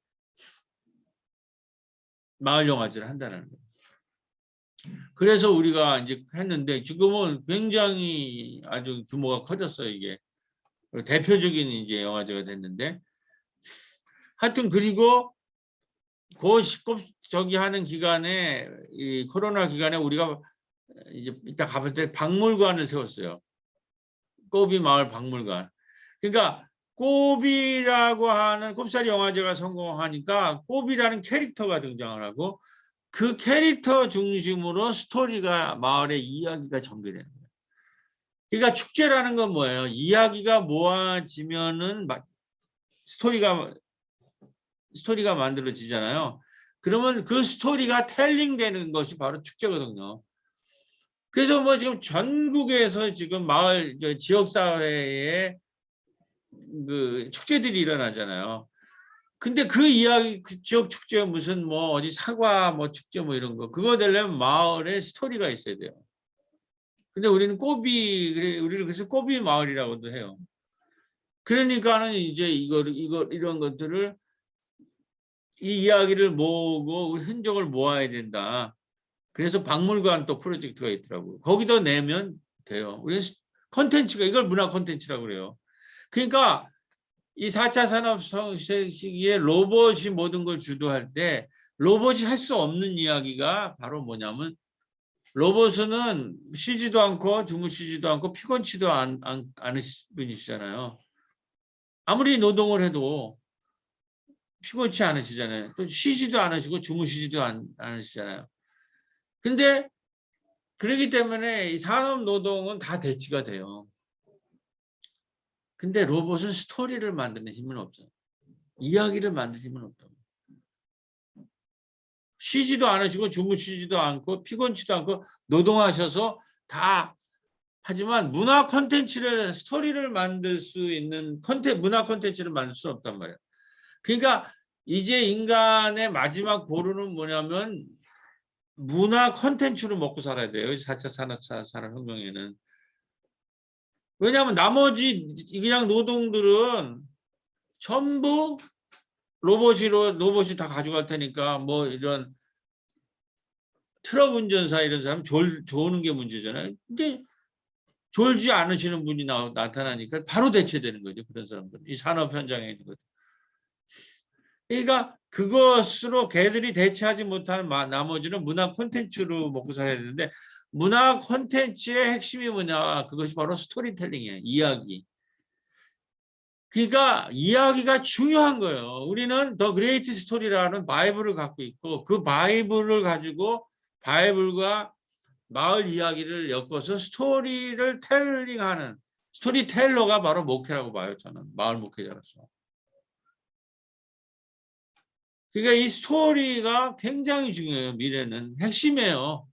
Speaker 1: 마을영화제를 한다는 거예요. 그래서 우리가 이제 했는데 지금은 굉장히 아주 규모가 커졌어요, 이게. 대표적인 이제 영화제가 됐는데. 하여튼 그리고 저기 하는 기간에 이 코로나 기간에 우리가 이제 이따 가볼 때 박물관을 세웠어요. 꼬비 마을 박물관. 그러니까 꼬비라고 하는 꼽사리 영화제가 성공하니까 꼬비라는 캐릭터가 등장을 하고 그 캐릭터 중심으로 스토리가 마을의 이야기가 전개되는 거예요. 그러니까 축제라는 건 뭐예요? 이야기가 모아지면은 스토리가 만들어지잖아요. 그러면 그 스토리가 텔링 되는 것이 바로 축제거든요. 그래서 뭐 지금 전국에서 지금 마을 지역 사회에 그 축제들이 일어나잖아요. 근데 그 이야기 그 지역 축제 무슨 뭐 어디 사과 뭐 축제 뭐 이런 거 그거 되려면 마을에 스토리가 있어야 돼요. 근데 우리는 우리를 그래서 꼬비 마을이라고도 해요. 그러니까는 이제 이런 것들을 이 이야기를 모으고 우리 흔적을 모아야 된다. 그래서 박물관 또 프로젝트가 있더라고요. 거기도 내면 돼요. 우리 콘텐츠가 이걸 문화 콘텐츠라고 그래요. 그러니까 이 4차 산업 시기에 로봇이 모든 걸 주도할 때 로봇이 할 수 없는 이야기가 바로 뭐냐면 로봇은 쉬지도 않고 주무시지도 않고 피곤치도 않으신 분이시잖아요. 아무리 노동을 해도 피곤치 않으시잖아요. 또 쉬지도 않으시고 주무시지도 않으시잖아요. 근데 그렇기 때문에 이 산업 노동은 다 대치가 돼요. 근데 로봇은 스토리를 만드는 힘은 없어요. 이야기를 만드는 힘은 없다고. 쉬지도 않으시고 주무시지도 않고 피곤치도 않고 노동하셔서 다 하지만 문화 콘텐츠를 스토리를 만들 수 있는 문화 콘텐츠를 만들 수 없단 말이에요. 그러니까 이제 인간의 마지막 보루는 뭐냐면 문화 콘텐츠로 먹고 살아야 돼요. 4차 산업혁명에는. 왜냐하면 나머지 그냥 노동들은 전부 로봇이 다 가져갈 테니까 뭐 이런 트럭 운전사 이런 사람 졸는 게 문제잖아요. 근데 졸지 않으시는 분이 나타나니까 바로 대체되는 거죠. 그런 사람들. 이 산업 현장에 있는 거죠. 그러니까 그것으로 걔들이 대체하지 못하는 나머지는 문화 콘텐츠로 먹고 살아야 되는데 문화 콘텐츠의 핵심이 뭐냐? 그것이 바로 스토리텔링이에요. 이야기. 그러니까 이야기가 중요한 거예요. 우리는 더 그레이트 스토리라는 바이블을 갖고 있고 그 바이블을 가지고 바이블과 마을 이야기를 엮어서 스토리를 텔링하는 스토리텔러가 바로 목회라고 봐요. 저는 마을 목회자로서. 그러니까 이 스토리가 굉장히 중요해요. 미래는 핵심이에요.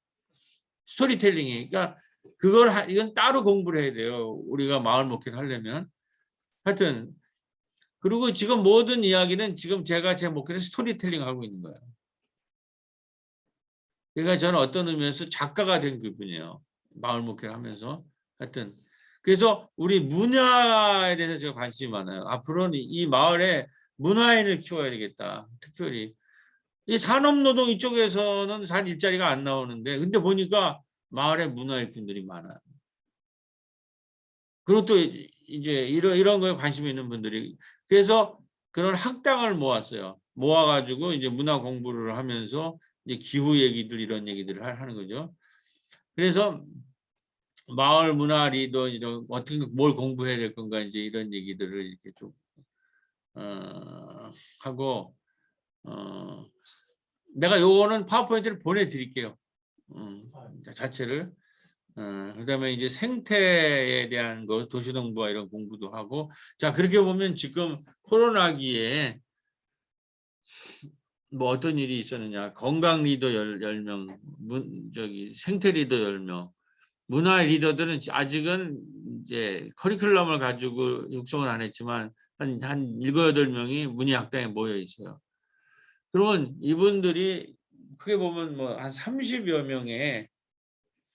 Speaker 1: 스토리텔링이. 그러니까 이건 따로 공부를 해야 돼요. 우리가 마을 목회를 하려면. 하여튼 그리고 지금 모든 이야기는 지금 제가 제 목회는 스토리텔링 하고 있는 거예요. 그러니까 저는 어떤 의미에서 작가가 된 기분이에요. 마을 목회를 하면서. 하여튼 그래서 우리 문화에 대해서 제가 관심이 많아요. 앞으로는 이 마을에 문화인을 키워야 되겠다. 특별히 이 산업노동 이쪽에서는 잘 일자리가 안 나오는데 근데 보니까 마을에 문화일꾼들이 많아요. 그리고 또 이제 이런 거에 관심이 있는 분들이 그래서 그런 학당을 모았어요. 모아가지고 이제 문화 공부를 하면서 이제 기후 얘기들 이런 얘기들을 하는 거죠. 그래서 마을 문화 리더 이런 어떻게 뭘 공부해야 될 건가 이제 이런 얘기들을 이렇게 좀 하고 내가 요거는 파워포인트를 보내드릴게요. 자체를. 그다음에 이제 생태에 대한 거 도시농부와 이런 공부도 하고 자 그렇게 보면 지금 코로나기에 뭐 어떤 일이 있었느냐 건강 리더 10명 생태 리더 10명 문화 리더들은 아직은 이제 커리큘럼을 가지고 육성을 안 했지만 한 7, 8명이 문희학당에 모여 있어요. 그러면 이분들이 크게 보면 뭐 한 30여 명의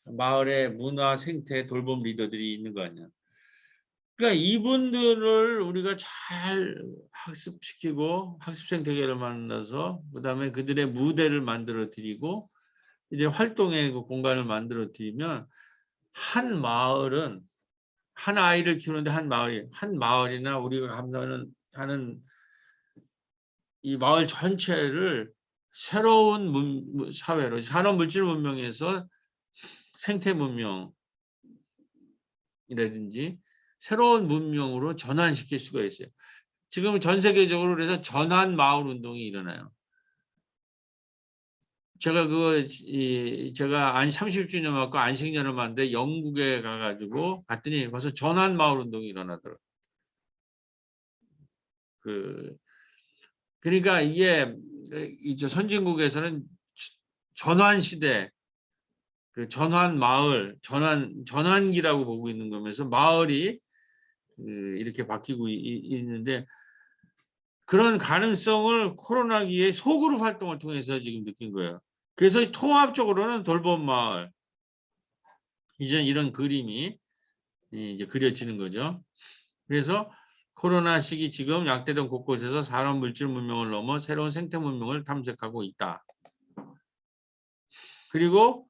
Speaker 1: 마을의 문화 생태 돌봄 리더들이 있는 거 아니야. 그러니까 이분들을 우리가 잘 학습시키고 학습 생태계를 만나서 그다음에 그들의 무대를 만들어 드리고 이제 활동의 그 공간을 만들어 드리면 한 마을은 한 아이를 키우는데 한 마을이나 우리가 하는 이 마을 전체를 새로운 사회로 산업 물질 문명에서 생태 문명이라든지 새로운 문명으로 전환시킬 수가 있어요. 지금 전 세계적으로 그래서 전환 마을 운동이 일어나요. 제가 제가 30주년 맞고 안식년을 만데 영국에 가가지고 갔더니 벌써 전환 마을 운동이 일어나더라고요. 그러니까 이게 이제 선진국에서는 전환 시대, 그 전환 마을, 전환기라고 보고 있는 거면서 마을이 이렇게 바뀌고 있는데 그런 가능성을 코로나기에 소그룹 활동을 통해서 지금 느낀 거예요. 그래서 통합적으로는 돌봄 마을 이제 이런 그림이 이제 그려지는 거죠. 그래서 코로나 시기 지금 약대동 곳곳에서 산업 물질 문명을 넘어 새로운 생태 문명을 탐색하고 있다. 그리고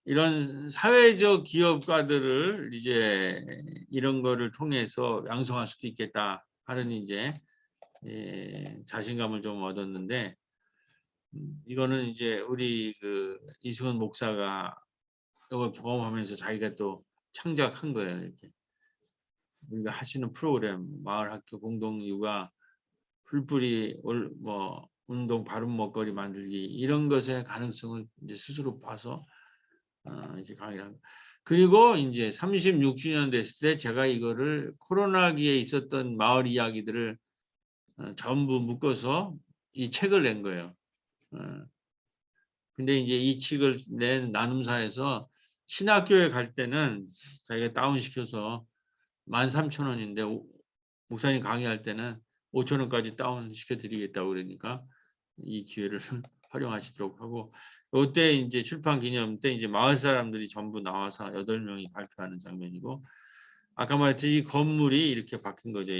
Speaker 1: 이런 사회적 기업가들을 이제 이런 거를 통해서 양성할 수도 있겠다 하는 이제 자신감을 좀 얻었는데 이거는 이제 우리 그 이승훈 목사가 이걸 경험하면서 자기가 또 창작한 거예요. 이렇게 우리가 하시는 프로그램 마을학교 공동육아 풀뿌리 뭐 운동 바른 먹거리 만들기 이런 것의 가능성을 이제 스스로 봐서 이제 강의를 합니다. 그리고 이제 36주년 됐을 때 제가 이거를 코로나기에 있었던 마을 이야기들을 전부 묶어서 이 책을 낸 거예요. 근데 이제 이 책을 낸 나눔사에서 신학교에 갈 때는 자기가 다운시켜서 13,000원인데 목사님 강의할 때는 5,000원까지 다운시켜 드리겠다고 그러니까 이 기회를 활용하시도록 하고 이때 이제 출판 기념 때 이제 마을 사람들이 전부 나와서 8명이 발표하는 장면이고 아까 말했듯이 이 건물이 이렇게 바뀐 거죠.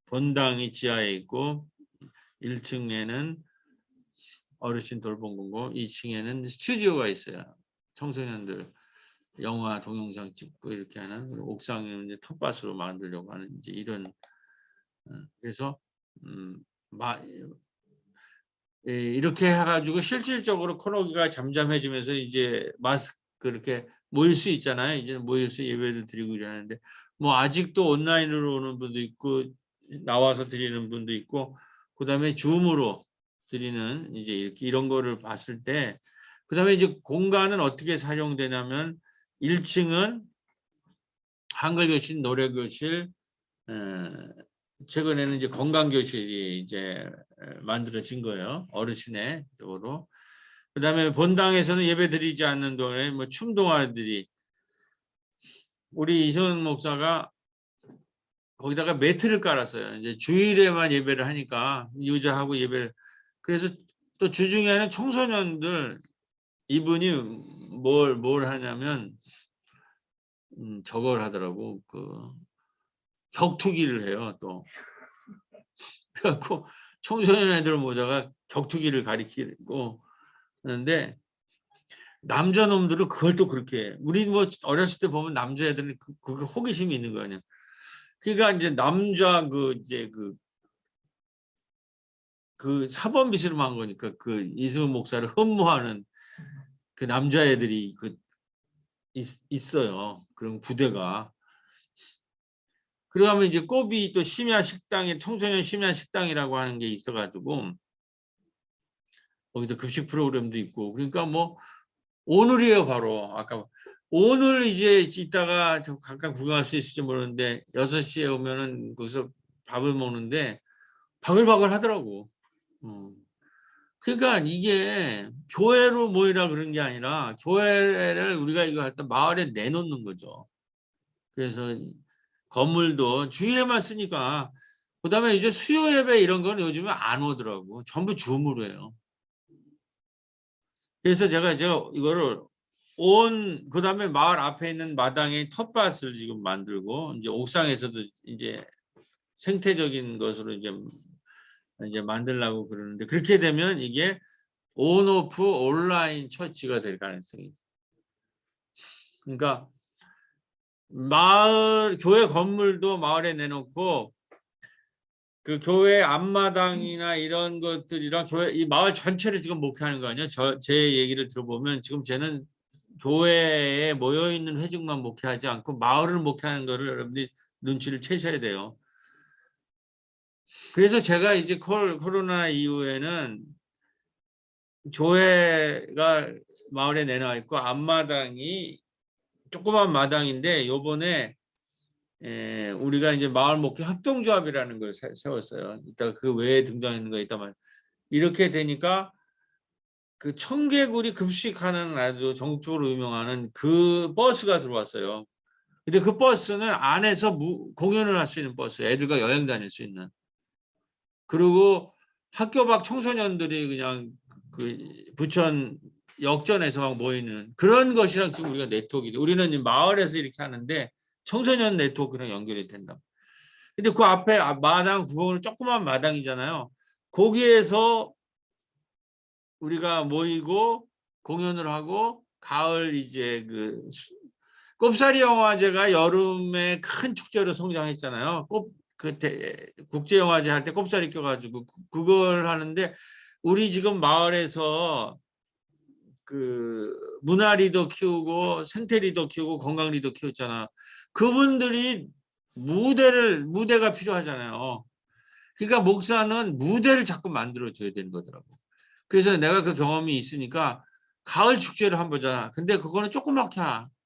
Speaker 1: 본당이 지하에 있고 1층에는 어르신 돌봄 공고 2층에는 스튜디오가 있어요. 청소년들 영화 동영상 찍고 이렇게 하는 옥상에 이제 텃밭으로 만들려고 하는 이제 이런 그래서 이렇게 해가지고 실질적으로 코로나가 잠잠해지면서 이제 마스크 그렇게 모일 수 있잖아요. 이제 모여서 예배를 드리고 이러는데 뭐 아직도 온라인으로 오는 분도 있고 나와서 드리는 분도 있고 그다음에 줌으로 드리는 이제 이렇게 이런 거를 봤을 때 그다음에 이제 공간은 어떻게 사용되냐면 1층은 한글교실, 노래교실, 최근에는 이제 건강교실이 이제 만들어진 거예요. 어르신의 쪽으로. 그다음에 본당에서는 예배 드리지 않는 동안에 뭐 춤동아리들이 우리 이성훈 목사가 거기다가 매트를 깔았어요. 이제 주일에만 예배를 하니까 유자하고 예배를 그래서 또 주중에는 청소년들 이분이 뭘 하냐면 저걸 하더라고 그 격투기를 해요 또 그래갖고 청소년 애들 모자가 격투기를 가리키고 하는데 남자 놈들은 그걸 또 그렇게 해. 우리 뭐 어렸을 때 보면 남자애들은 그 호기심이 있는 거 아니야. 그러니까 이제 남자 이제 그 사법 미술만 거니까 그 이승훈 목사를 흠모하는 그 남자애들이 있어요. 그런 부대가. 그러면 이제 꼬비 또 심야 식당에 청소년 심야 식당이라고 하는 게 있어가지고 거기도 급식 프로그램도 있고 그러니까 뭐 오늘이에요 바로 아까 오늘 이제 이따가 잠깐 구경할 수 있을지 모르는데 6시에 오면은 거기서 밥을 먹는데 바글바글 하더라고. 그러니까 이게 교회로 모이라 그런 게 아니라 교회를 우리가 이거 할 때 마을에 내놓는 거죠. 그래서 건물도 주일에만 쓰니까 그다음에 이제 수요 예배 이런 건 요즘에 안 오더라고. 전부 줌으로 해요. 그래서 제가 이거를 그다음에 마을 앞에 있는 마당에 텃밭을 지금 만들고 이제 옥상에서도 이제 생태적인 것으로 이제 만들려고 그러는데 그렇게 되면 이게 온오프 온라인 처치가 될 가능성이 있어요. 그러니까 교회 건물도 마을에 내놓고 그 교회 앞마당이나 이런 것들이랑 이 마을 전체를 지금 목회하는 거 아니에요? 제 얘기를 들어보면 지금 쟤는 교회에 모여 있는 회중만 목회하지 않고 마을을 목회하는 거를 여러분들이 눈치를 채셔야 돼요. 그래서 제가 이제 코로나 이후에는 교회가 마을에 내놔 있고 앞마당이 조그만 마당인데 요번에 우리가 이제 마을 목회 협동조합이라는 걸 세웠어요. 이따가 그 외에 등장하는 거 있단 말이에요. 이렇게 되니까 그 청개구리 급식하는 아주 전국적으로 유명한 그 버스가 들어왔어요. 근데 그 버스는 안에서 공연을 할 수 있는 버스, 애들과 여행 다닐 수 있는. 그리고 학교 밖 청소년들이 그냥 그 부천 역전에서 막 모이는 그런 것이랑 지금 우리가 네트워크이 돼. 우리는 마을에서 이렇게 하는데 청소년 네트워크랑 연결이 된다. 근데 그 앞에 마당 구멍은 조그만 마당이잖아요. 거기에서 우리가 모이고 공연을 하고 가을 이제 꼽사리 영화제가 여름에 큰 축제로 성장했잖아요. 국제 영화제 할 때 꼽사리 껴가지고 그걸 하는데 우리 지금 마을에서 그 문화리도 키우고 생태리도 키우고 건강리도 키웠잖아. 그분들이 무대가 필요하잖아요. 그러니까 목사는 무대를 자꾸 만들어줘야 되는 거더라고. 그래서 내가 그 경험이 있으니까 가을 축제를 한번 보자. 근데 그거는 조그맣게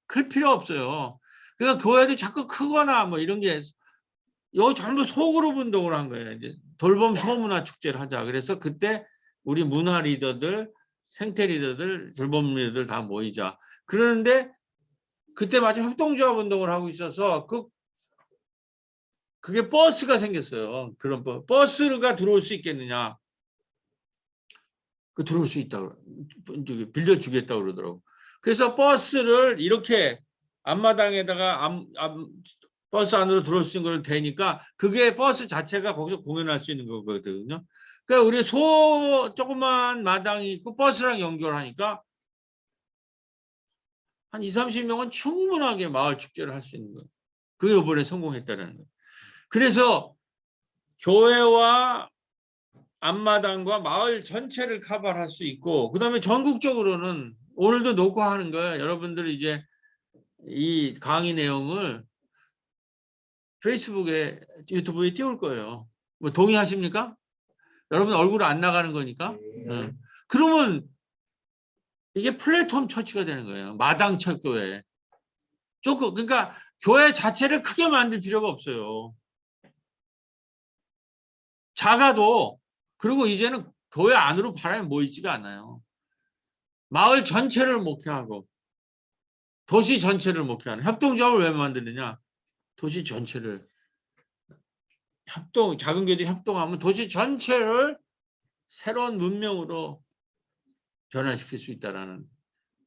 Speaker 1: 클 필요 없어요. 그러니까 교회도 자꾸 크거나 뭐 이런 게 여기 전부 소그룹 운동을 한 거예요. 이제 돌봄 소문화 축제를 하자. 그래서 그때 우리 문화 리더들, 생태 리더들, 돌봄 리더들 다 모이자. 그러는데 그때 마침 협동조합 운동을 하고 있어서 그게 버스가 생겼어요. 그런 버스가 들어올 수 있겠느냐? 들어올 수 있다. 빌려주겠다 그러더라고. 그래서 버스를 이렇게 앞마당에다가 버스 안으로 들어올 수 있는 걸 대니까 그게 버스 자체가 거기서 공연할 수 있는 거거든요. 그러니까 우리 조그만 마당이 있고 버스랑 연결하니까 한 20, 30명은 충분하게 마을 축제를 할 수 있는 거예요. 그게 이번에 성공했다는 거예요. 그래서 교회와 앞마당과 마을 전체를 커버할 수 있고, 그다음에 전국적으로는 오늘도 녹화하는 거예요. 여러분들이 이제 이 강의 내용을 페이스북에, 유튜브에 띄울 거예요. 뭐 동의하십니까? 여러분 얼굴 안 나가는 거니까. 네. 그러면 이게 플랫폼 처치가 되는 거예요. 마당 철교회. 조금, 그러니까 교회 자체를 크게 만들 필요가 없어요. 작아도, 그리고 이제는 교회 안으로 바람이 모이지가 않아요. 마을 전체를 목회하고 도시 전체를 목회하는 협동조합을 왜 만드느냐? 도시 전체를 작은 교회들이 협동하면 도시 전체를 새로운 문명으로 변화시킬 수 있다라는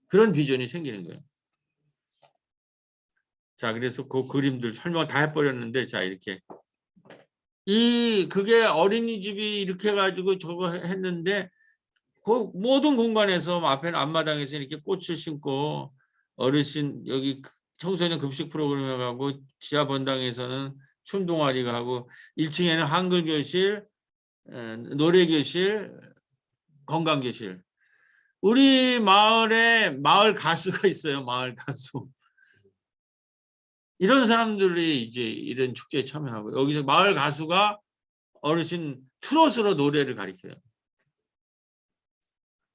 Speaker 1: 그런 비전이 생기는 거예요. 자, 그래서 그 그림들 설명 다 해버렸는데, 자, 이렇게. 그게 어린이집이 이렇게 해가지고 저거 했는데, 그 모든 공간에서 앞에는 앞마당에서 이렇게 꽃을 심고, 어르신, 여기 청소년 급식 프로그램에 가고, 지하 본당에서는 춤 동아리가 하고, 1층에는 한글 교실, 노래 교실, 건강 교실. 우리 마을에 마을 가수가 있어요. 마을 가수. 이런 사람들이 이제 이런 축제에 참여하고, 여기서 마을 가수가 어르신 트롯으로 노래를 가르쳐요.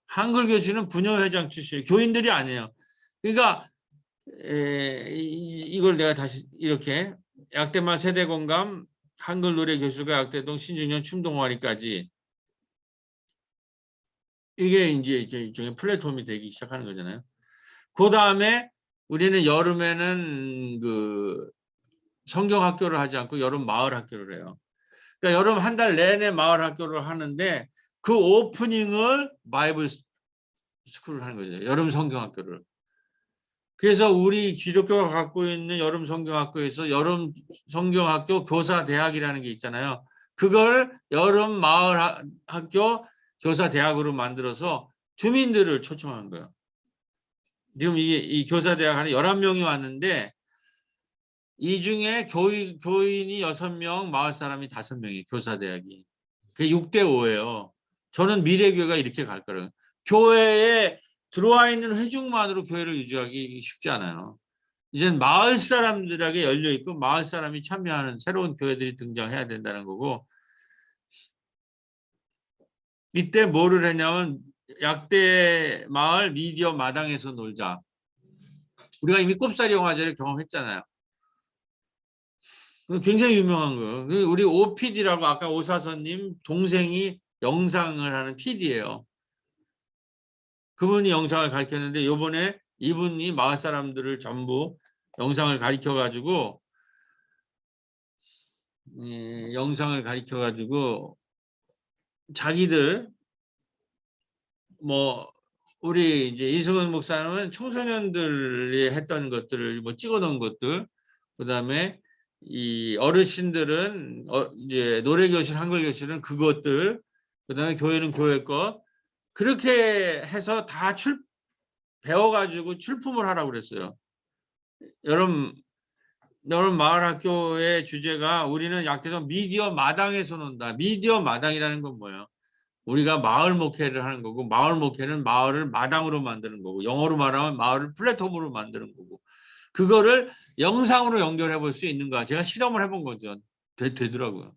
Speaker 1: 한글 교실은 부녀회장 출신, 교인들이 아니에요. 그러니까 이걸 내가 다시 이렇게 약대마 세대공감, 한글 노래 교실과 약대동 신중년 춤동아리까지 이게 이제 일종의 플랫폼이 되기 시작하는 거잖아요. 그 다음에 우리는 여름에는 그 성경 학교를 하지 않고 여름 마을 학교를 해요. 그러니까 여름 한 달 내내 마을 학교를 하는데 그 오프닝을 바이블 스쿨을 하는 거죠. 여름 성경 학교를. 그래서 우리 기독교가 갖고 있는 여름 성경 학교에서 여름 성경 학교 교사 대학이라는 게 있잖아요. 그걸 여름 마을 학교 교사 대학으로 만들어서 주민들을 초청한 거예요. 지금 이 교사 대학 안에 11명이 왔는데 이 중에 교인이 6명, 마을 사람이 5명이에요. 교사 대학이. 그게 6대 5예요. 저는 미래교회가 이렇게 갈 거예요. 교회에 들어와 있는 회중만으로 교회를 유지하기 쉽지 않아요. 이젠 마을 사람들에게 열려 있고 마을 사람이 참여하는 새로운 교회들이 등장해야 된다는 거고, 이때 뭐를 했냐면 약대 마을 미디어 마당에서 놀자. 우리가 이미 꼽사리 영화제를 경험했잖아요. 굉장히 유명한 거예요. 우리 OPD라고 아까 오사선님 동생이 영상을 하는 PD예요. 그분이 영상을 가르쳤는데 이번에 이분이 마을 사람들을 전부 영상을 가르쳐가지고 자기들 뭐 우리 이제 이승훈 목사님은 청소년들이 했던 것들을 뭐 찍어놓은 것들, 그다음에 이 어르신들은 이제 노래 교실, 한글 교실은 그것들, 그다음에 교회는 교회 것, 그렇게 해서 다 배워가지고 출품을 하라고 그랬어요. 여러분 마을 학교의 주제가 우리는 약대서 미디어 마당에서 논다. 미디어 마당이라는 건 뭐예요? 우리가 마을 목회를 하는 거고, 마을 목회는 마을을 마당으로 만드는 거고, 영어로 말하면 마을을 플랫폼으로 만드는 거고, 그거를 영상으로 연결해 볼 수 있는 거야. 제가 실험을 해본 거죠. 되더라고요.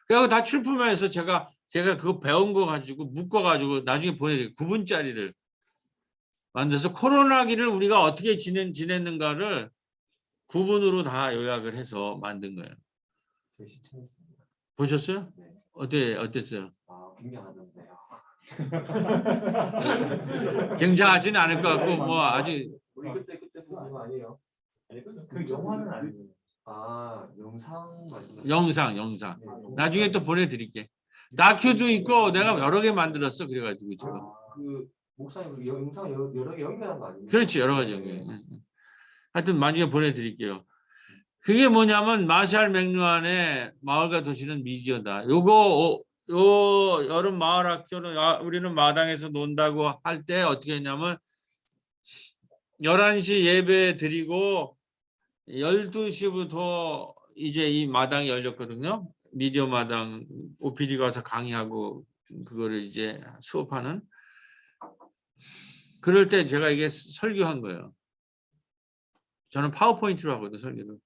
Speaker 1: 그래서 다 출품해서 제가 그거 배운 거 가지고 묶어가지고 나중에 보내드릴게요. 9분짜리를 만들어서 코로나기를 우리가 어떻게 지냈는가를 9분으로 다 요약을 해서 만든 거예요.
Speaker 3: 저 시청했습니다.
Speaker 1: 보셨어요?
Speaker 3: 네.
Speaker 1: 어땠어요?
Speaker 3: 아, 굉장하던데요.
Speaker 1: 굉장하지는 않을 것 같고 뭐 아직
Speaker 3: 우리 그때 보는 거 아니에요? 아니, 그 영화는 아니에요. 아, 영상 말씀하시는
Speaker 1: 영상
Speaker 3: 네,
Speaker 1: 나중에 또 보내드릴게. 다큐도 있고 내가 여러 개 만들었어. 그래가지고 지금.
Speaker 3: 그 목사님 그 영상 여러 개 연결한 거 아니에요?
Speaker 1: 그렇지, 여러 가지 연결. 하여튼 나중에 보내드릴게요. 그게 뭐냐면 마샬 맥루한의 마을과 도시는 미디어다. 요 여름 마을 학교는 우리는 마당에서 논다고 할 때 어떻게 했냐면 11시 예배 드리고 12시부터 이제 이 마당이 열렸거든요. 미디어 마당 OPD 가서 강의하고 그거를 이제 수업하는. 그럴 때 제가 이게 설교한 거예요. 저는 파워포인트로 하거든, 설교를.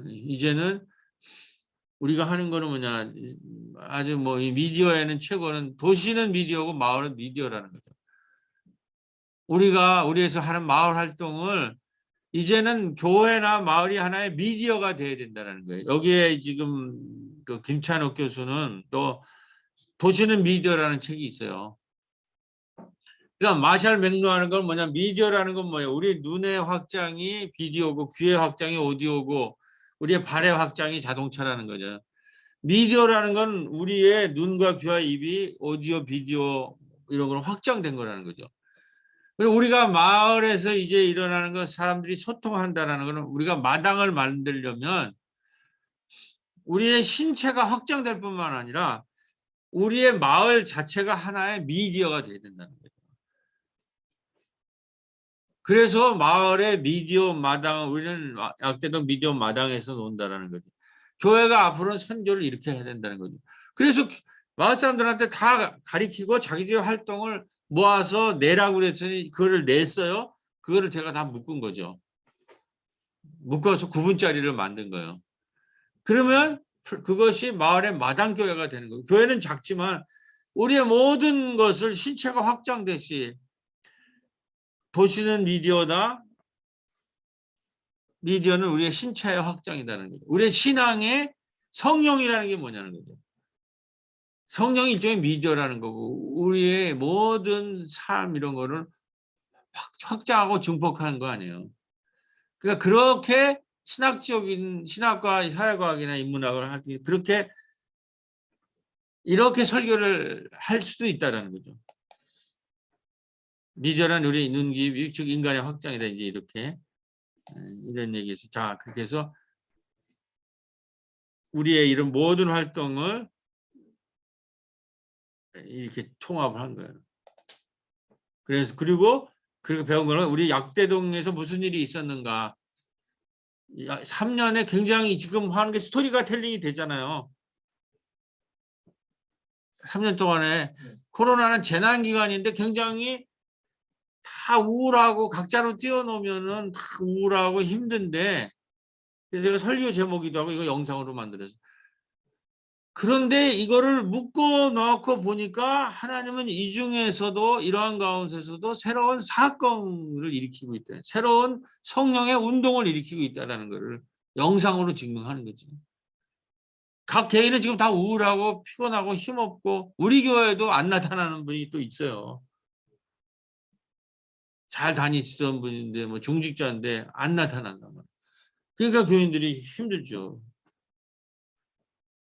Speaker 1: 이제는 우리가 하는 거는 뭐냐, 아주 뭐 이 미디어에는 최고는, 도시는 미디어고 마을은 미디어라는 거죠. 우리에서 하는 마을 활동을 이제는 교회나 마을이 하나의 미디어가 돼야 된다는 거예요. 여기에 지금 그 김찬욱 교수는 또 도시는 미디어라는 책이 있어요. 그러니까 마샬 맥루하는 건 뭐냐, 미디어라는 건 뭐예요? 우리 눈의 확장이 비디오고 귀의 확장이 오디오고 우리의 발의 확장이 자동차라는 거죠. 미디어라는 건 우리의 눈과 귀와 입이 오디오, 비디오 이런 걸 확장된 거라는 거죠. 그리고 우리가 마을에서 이제 일어나는 건 사람들이 소통한다라는 거는 우리가 마당을 만들려면 우리의 신체가 확장될 뿐만 아니라 우리의 마을 자체가 하나의 미디어가 돼야 된다는 거죠. 그래서 마을의 미디어 마당, 우리는 약대동 미디어 마당에서 논다라는 거죠. 교회가 앞으로는 선교를 이렇게 해야 된다는 거죠. 그래서 마을 사람들한테 다 가리키고 자기들의 활동을 모아서 내라고 그랬더니 그거를 냈어요. 그거를 제가 다 묶은 거죠. 묶어서 9분짜리를 만든 거예요. 그러면 그것이 마을의 마당교회가 되는 거예요. 교회는 작지만 우리의 모든 것을 신체가 확장되시, 도시는 미디어다. 미디어는 우리의 신체의 확장이라는 거죠. 우리의 신앙의 성령이라는 게 뭐냐는 거죠. 성령이 일종의 미디어라는 거고 우리의 모든 삶 이런 거를 확장하고 증폭하는 거 아니에요. 그러니까 그렇게 신학적인 신학과 사회과학이나 인문학을 할 때 그렇게 이렇게 설교를 할 수도 있다라는 거죠. 미디어란 우리 눈기 즉 인간의 확장이다 이제 이렇게 이런 얘기에서 자 그렇게 해서 우리의 이런 모든 활동을 이렇게 통합을 한 거예요. 그래서 그리고 배운 거는 우리 약대동에서 무슨 일이 있었는가. 3년에 굉장히 지금 하는 게 스토리가 텔링이 되잖아요. 3년 동안에 코로나는 재난 기간인데 굉장히 다 우울하고 각자로 뛰어놓으면은 다 우울하고 힘든데 그래서 제가 설교 제목이기도 하고 이거 영상으로 만들어서 그런데 이거를 묶어 넣고 보니까 하나님은 이 중에서도 이러한 가운데서도 새로운 사건을 일으키고 있다. 새로운 성령의 운동을 일으키고 있다는 것을 영상으로 증명하는 거죠. 각 개인은 지금 다 우울하고 피곤하고 힘없고 우리 교회도 안 나타나는 분이 또 있어요. 잘 다니시던 분인데 뭐 중직자인데 안 나타난단 말이에요. 그러니까 교인들이 힘들죠.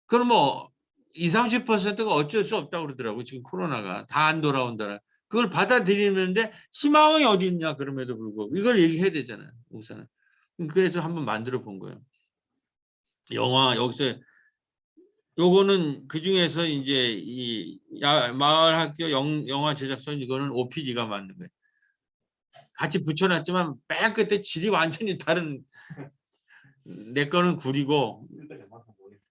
Speaker 1: 그럼 뭐 20, 30%가 어쩔 수 없다고 그러더라고요. 지금 코로나가 다 안 돌아온다. 그걸 받아들이는데 희망이 어디 있냐 그럼에도 불구하고 이걸 얘기해야 되잖아요. 우선은. 그래서 한번 만들어 본 거예요. 영화 여기서 요거는 그 중에서 이제 이 마을학교 영화 제작선 이거는 OPD가 만든 거예요. 같이 붙여놨지만 맨 끝에 질이 완전히 다른 내 거는 구리고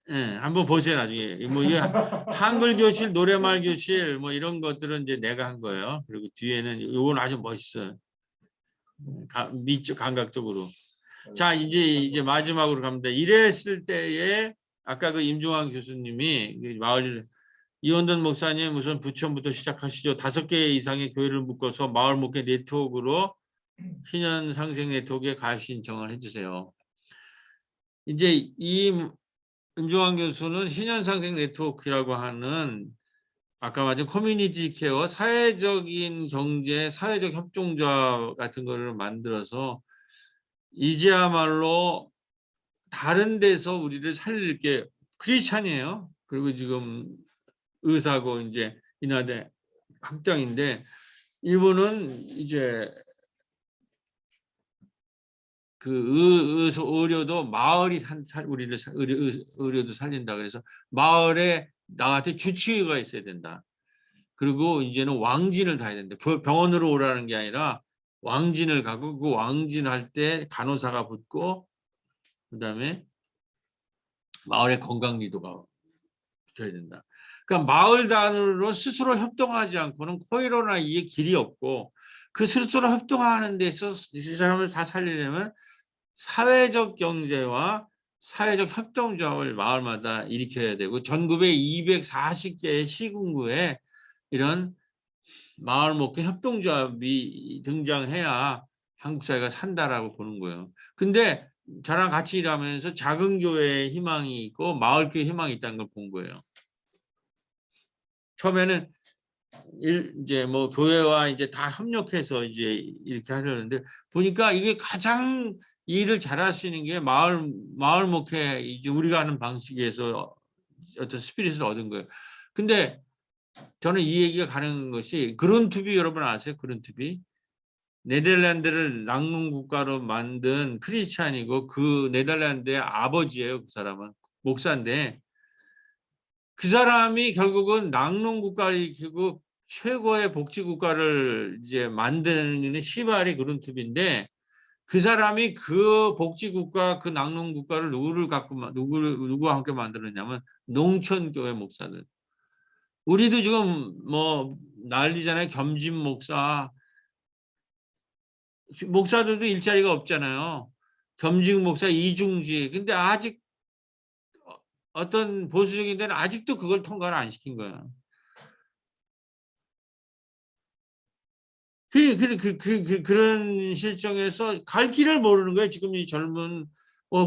Speaker 1: 예, 한번 보세요 나중에 뭐 이게 한글 교실 노래말 교실 뭐 이런 것들은 이제 내가 한 거예요. 그리고 뒤에는 요건 아주 멋있어요. 미적 감각적으로. 자 이제 마지막으로 갑니다. 이랬을 때에 아까 그 임종환 교수님이 마을 이원돈 목사님 우선 부천부터 시작하시죠. 5개 이상의 교회를 묶어서 마을 목회 네트워크로 신년 상생 네트워크에 가입 신청을 해주세요. 이제 이 임종환 교수는 신년 상생 네트워크라고 하는 아까 말한 커뮤니티 케어, 사회적인 경제, 사회적 협동조합 같은 거를 만들어서 이제야말로 다른 데서 우리를 살릴 게 크리스찬이에요. 그리고 지금 의사고 이제 인하대 학장인데 이분은 이제 그 의료도 마을이 우리를 의료도 살린다 그래서 마을에 나한테 주치의가 있어야 된다. 그리고 이제는 왕진을 가야 된다. 병원으로 오라는 게 아니라 왕진을 가고 그 왕진 할 때 간호사가 붙고 그다음에 마을의 건강 리더가 붙어야 된다. 그러니까 마을 단위로 스스로 협동하지 않고는 코로나 이에 길이 없고 그 스스로 협동하는 데 있어서 이 사람을 다 살리려면 사회적 경제와 사회적 협동조합을 마을마다 일으켜야 되고 전국에 240개의 시군구에 이런 마을 목회 협동조합이 등장해야 한국 사회가 산다라고 보는 거예요. 근데 저랑 같이 일하면서 작은 교회에 희망이 있고 마을 교회 희망이 있다는 걸 본 거예요. 처음에는 이제 뭐 교회와 이제 다 협력해서 이제 이렇게 하려는데 보니까 이게 가장 일을 잘할 수 있는 게 마을 목회 이제 우리가 하는 방식에서 어떤 스피릿을 얻은 거예요. 근데 저는 이 얘기가 가는 것이 그룬투비 여러분 아세요? 그룬투비 네덜란드를 낭농 국가로 만든 크리스찬이고 그 네덜란드의 아버지예요. 그 사람은 목사인데 그 사람이 결국은 낭농 국가를 일으키고 최고의 복지 국가를 이제 만드는 시발이 그룬투비인데 그 사람이 그 복지 국가 그 낭농 국가를 누구와 함께 만들었냐면 농촌 교회 목사들. 우리도 지금 뭐 난리잖아요. 겸임 목사들도 일자리가 없잖아요. 겸직 목사 이중지. 근데 아직 어떤 보수적인 데는 아직도 그걸 통과를 안 시킨 거야. 그런 실정에서 갈 길을 모르는 거예요. 지금 이 젊은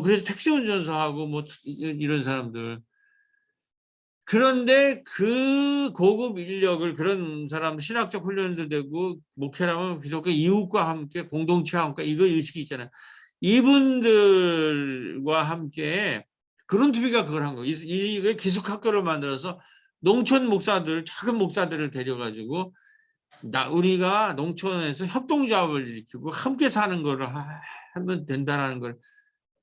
Speaker 1: 그래서 택시 운전사하고 뭐 이런 사람들. 그런데 그 고급 인력을 그런 사람 신학적 훈련도 되고 목회라면 기독교 이웃과 함께 공동체와 함께 이거 의식이 있잖아요. 이분들과 함께 그런 투비가 그걸 한 거예요. 이게 기숙학교를 만들어서 농촌 목사들 작은 목사들을 데려가지고 우리가 농촌에서 협동조합을 일으키고 함께 사는 거를 하면 된다라는 걸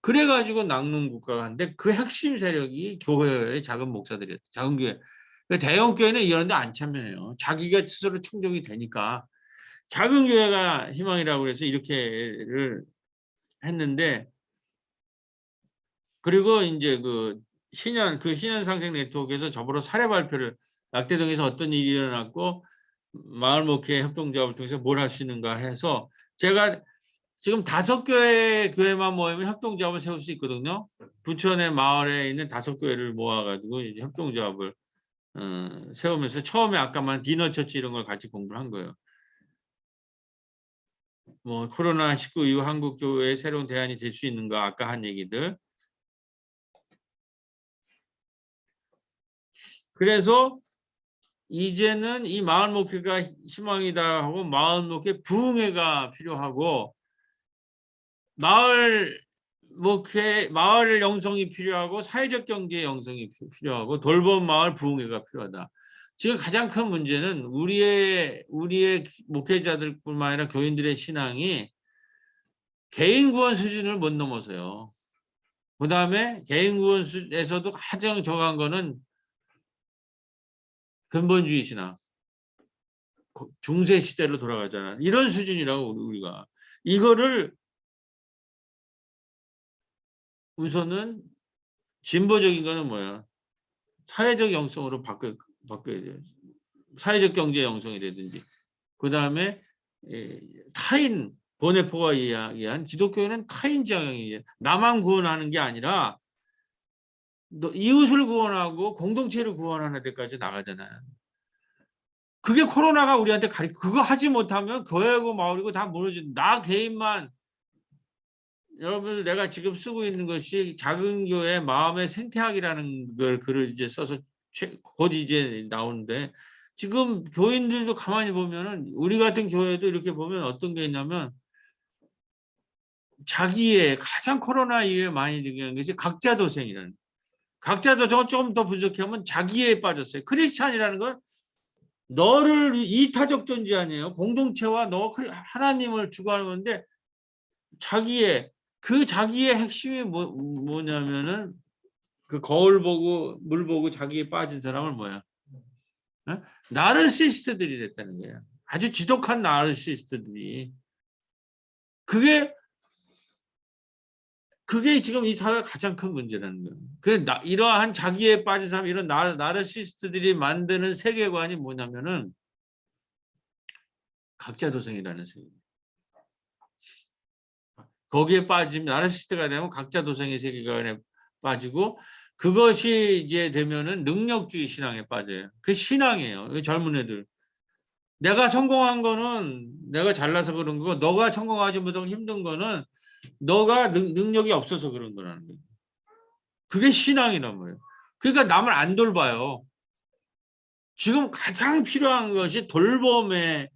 Speaker 1: 그래가지고 낭농국가가 한데 그 핵심 세력이 교회의 작은 목사들이었죠. 작은 교회. 그러니까 대형 교회는 이런 데 안 참여해요. 자기가 스스로 충족이 되니까. 작은 교회가 희망이라고 해서 이렇게를 했는데 그리고 이제 그 신현 상생 네트워크에서 저보러 사례 발표를 낙대동에서 어떤 일이 일어났고 마을 목회 협동조합을 통해서 뭘 할 수 있는가 해서 제가 지금 5교회만 모이면 협동조합을 세울 수 있거든요. 부천의 마을에 있는 5교회를 모아가지고 이제 협동조합을 세우면서 처음에 아까만 디너처치 이런 걸 같이 공부를 한 거예요. 뭐 코로나19 이후 한국 교회의 새로운 대안이 될 수 있는가 아까 한 얘기들. 그래서 이제는 이 마을 목회가 희망이다 하고 마을 목회 부흥회가 필요하고 마을 영성이 필요하고 사회적 경제 영성이 필요하고 돌봄 마을 부흥회가 필요하다. 지금 가장 큰 문제는 우리의 목회자들뿐만 아니라 교인들의 신앙이 개인 구원 수준을 못 넘어서요. 그 다음에 개인 구원에서도 가장 저간 거는 근본주의 신앙. 중세 시대로 돌아가잖아. 이런 수준이라고 우리가. 이거를 우선은 진보적인 거는 뭐야? 사회적 영성으로 바꿔야 돼요. 사회적 경제 영성이라든지. 그 다음에 타인, 보네포가 이야기한 기독교는 타인 지향이에요. 나만 구원하는 게 아니라 이웃을 구원하고 공동체를 구원하는 데까지 나가잖아요. 그게 코로나가 우리한테 그거 하지 못하면 교회고 마을이고 다 무너진다. 나 개인만 여러분 내가 지금 쓰고 있는 것이 작은 교회 마음의 생태학이라는 걸 글을 이제 써서 곧 이제 나오는데 지금 교인들도 가만히 보면은 우리 같은 교회도 이렇게 보면 어떤 게 있냐면 자기의 가장 코로나 이후에 많이 느끼는 것이 각자 도생이라는 각자 도생은 조금 더 부족하면 자기에 빠졌어요. 크리스찬이라는 건 너를 이타적 존재 아니에요. 공동체와 너 하나님을 추구하는 건데 자기의 핵심이 뭐냐면은 그 거울 보고 물 보고 자기에 빠진 사람을 뭐야? 나르시스트들이 됐다는 거야. 아주 지독한 나르시스트들이. 그게 그게 지금 이 사회의 가장 큰 문제라는 거예요. 이러한 자기에 빠진 사람, 이런 나르시스트들이 만드는 세계관이 뭐냐면은 각자도생이라는 세계입니다. 거기에 빠지면 나르시스트가 되면 각자도생의 세계관에 빠지고 그것이 이제 되면은 능력주의 신앙에 빠져요. 그 신앙이에요. 젊은 애들. 내가 성공한 거는 내가 잘나서 그런 거고 너가 성공하지 못하고 힘든 거는 너가 능력이 없어서 그런 거라는 거예요. 그게 신앙이란 말이에요. 그러니까 남을 안 돌봐요. 지금 가장 필요한 것이 돌봄의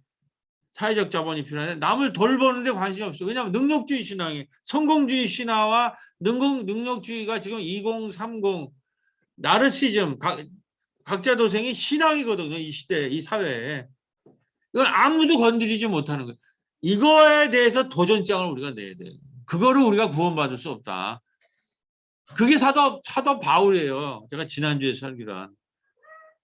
Speaker 1: 사회적 자본이 필요한데 남을 돌보는데 관심이 없어요. 왜냐하면 능력주의 신앙이 성공주의 신화와 능력주의가 지금 2030 나르시즘 각자 도생이 신앙이거든요. 이 시대, 이 사회에. 이건 아무도 건드리지 못하는 거예요. 이거에 대해서 도전장을 우리가 내야 돼요. 그거를 우리가 구원받을 수 없다. 그게 사도 바울이에요. 제가 지난주에 설교를 한.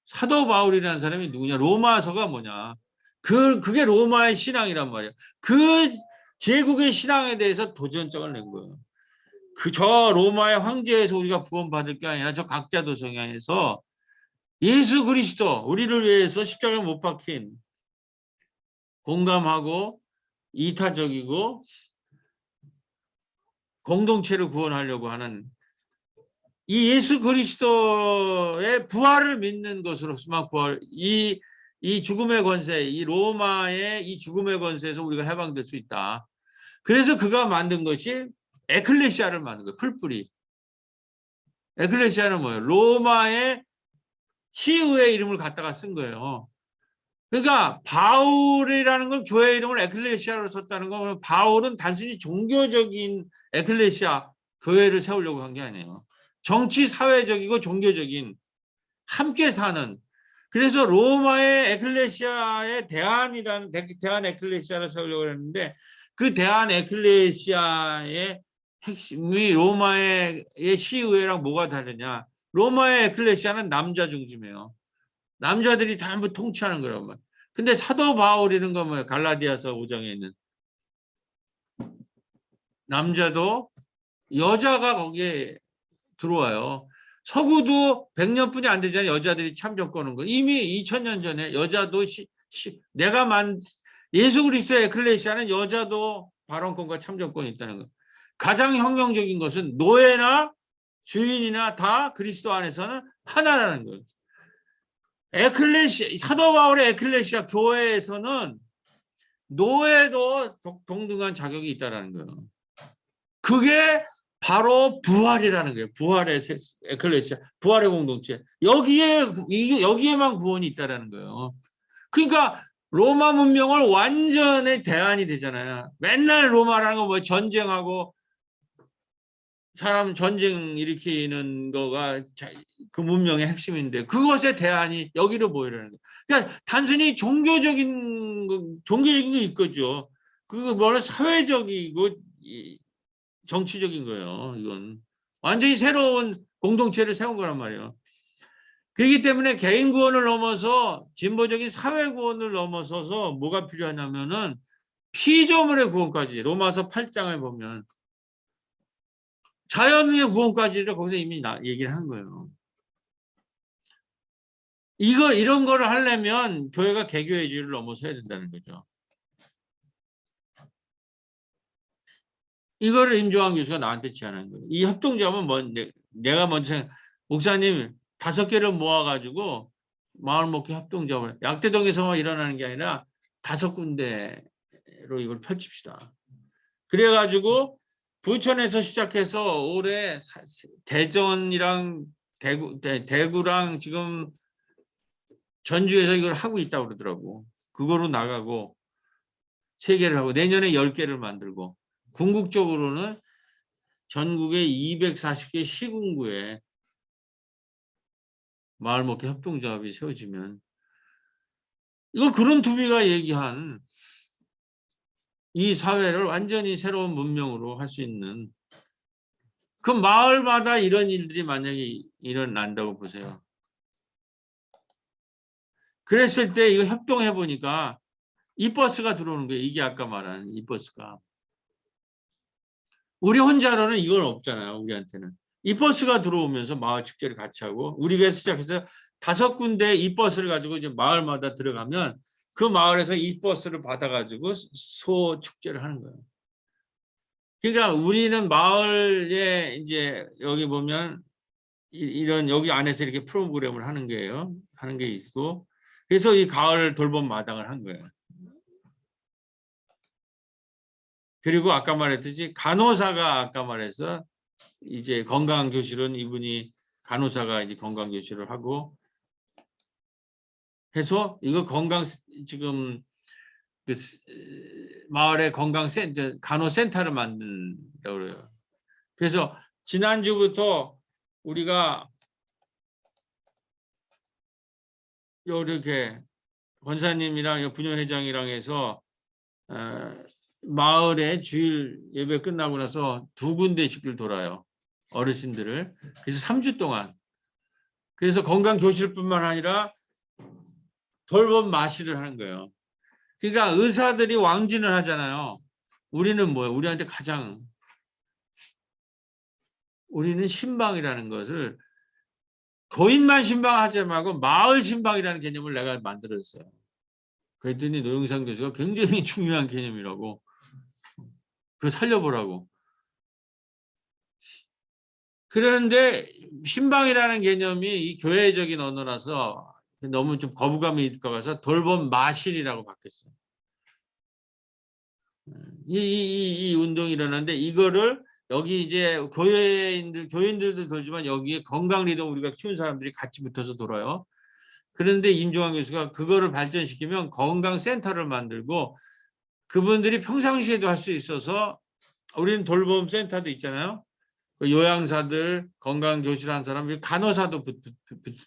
Speaker 1: 사도 바울이라는 사람이 누구냐? 로마서가 뭐냐? 그게 로마의 신앙이란 말이에요. 그 제국의 신앙에 대해서 도전장을 낸 거예요. 저 로마의 황제에서 우리가 구원받을 게 아니라 저 각자 도성에서 예수 그리스도 우리를 위해서 십자가에 못 박힌 공감하고 이타적이고 공동체를 구원하려고 하는 이 예수 그리스도의 부활을 믿는 것으로서만 이 죽음의 권세, 이 로마의 이 죽음의 권세에서 우리가 해방될 수 있다. 그래서 그가 만든 것이 에클레시아를 만든 거예요. 풀뿌리. 에클레시아는 뭐예요? 로마의 시의회 이름을 갖다가 쓴 거예요. 그러니까 바울이라는 건 교회 이름을 에클레시아로 썼다는 거면 바울은 단순히 종교적인 에클레시아 교회를 세우려고 한 게 아니에요. 정치, 사회적이고 종교적인 함께 사는 그래서 로마의 에클레시아의 대한 에클레시아를 세우려고 했는데 그 대한 에클레시아의 핵심이 로마의 시의회랑 뭐가 다르냐. 로마의 에클레시아는 남자 중심이에요. 남자들이 다 한번 통치하는 거란 말이에요. 근데 사도 바울이라는 건 뭐예요? 갈라디아서 5장에 있는 남자도 여자가 거기에 들어와요. 서구도 100년뿐이 안 되잖아요. 여자들이 참정권은 거. 이미 2000년 전에 여자도 예수 그리스도의 에클레시아는 여자도 발언권과 참정권이 있다는 거. 가장 혁명적인 것은 노예나 주인이나 다 그리스도 안에서는 하나라는 거예요. 사도 바울의 에클레시아 교회에서는 노예도 동등한 자격이 있다는 거예요. 그게 바로 부활이라는 거예요. 부활의 에클레시아, 부활의 공동체. 여기에만 구원이 있다는 거예요. 그러니까 로마 문명을 완전히 대안이 되잖아요. 맨날 로마라는 건 뭐 전쟁하고 사람 전쟁 일으키는 거가 그 문명의 핵심인데 그것의 대안이 여기로 보이라는 거예요. 그러니까 단순히 종교적인 게 있겠죠. 그거 뭐는 사회적이고 정치적인 거예요. 이건 완전히 새로운 공동체를 세운 거란 말이에요. 그렇기 때문에 개인 구원을 넘어서 진보적인 사회 구원을 넘어서서 뭐가 필요하냐면은 피조물의 구원까지 로마서 8장을 보면 자연의 구원까지를 거기서 이미 얘기를 한 거예요. 이런 거를 하려면 교회가 개교회주의를 넘어서야 된다는 거죠. 이거를 임종환 교수가 나한테 제안한 거예요. 이 협동조합은 내가 먼저 목사님 5개를 모아가지고 마을목회 협동조합을 약대동에서만 일어나는 게 아니라 5군데로 이걸 펼칩시다. 그래가지고 부천에서 시작해서 올해 대전이랑 대구랑 지금 전주에서 이걸 하고 있다고 그러더라고. 그거로 나가고 3개를 하고 내년에 10개를 만들고 궁극적으로는 전국의 240개 시군구에 마을목회 협동조합이 세워지면 이거 그런 두비가 얘기한 이 사회를 완전히 새로운 문명으로 할 수 있는 그 마을마다 이런 일들이 만약에 일어난다고 보세요. 그랬을 때 이거 협동해 보니까 이 버스가 들어오는 거예요. 이게 아까 말한 이 버스가. 우리 혼자로는 이건 없잖아요. 우리한테는. 이 버스가 들어오면서 마을 축제를 같이 하고 우리가 시작해서 5군데 이 버스를 가지고 이제 마을마다 들어가면 그 마을에서 이 버스를 받아가지고 소 축제를 하는 거예요. 그러니까 우리는 마을에 이제 여기 보면 이런 여기 안에서 이렇게 프로그램을 하는 게요. 하는 게 있고 그래서 이 가을 돌봄 마당을 한 거예요. 그리고 아까 말했듯이 간호사가 아까 말해서 이제 건강교실은 이분이 간호사가 이제 건강교실을 하고 해서 이거 건강 지금 그 마을의 건강센터 간호센터를 만든다고 그래요. 그래서 지난주부터 우리가 이렇게 권사님이랑 분녀회장이랑 해서 마을에 주일 예배 끝나고 나서 2군데씩을 돌아요. 어르신들을. 그래서 3주 동안. 그래서 건강교실뿐만 아니라 돌봄 마실을 하는 거예요. 그러니까 의사들이 왕진을 하잖아요. 우리는 뭐예요? 우리한테 가장 우리는 신방이라는 것을 교인만 신방하지 말고 마을 신방이라는 개념을 내가 만들었어요. 그랬더니 노영상 교수가 굉장히 중요한 개념이라고 그거 살려보라고. 그런데 신방이라는 개념이 이 교회적인 언어라서 너무 좀 거부감이 있고 가서 돌봄 마실이라고 바뀌었어요. 이 운동이 일어났는데 이거를 여기 이제 교인들도 돌지만 여기에 건강 리더 우리가 키운 사람들이 같이 붙어서 돌아요. 그런데 임종환 교수가 그거를 발전시키면 건강센터를 만들고 그분들이 평상시에도 할 수 있어서 우리는 돌봄 센터도 있잖아요. 요양사들 건강교실 한 사람 간호사도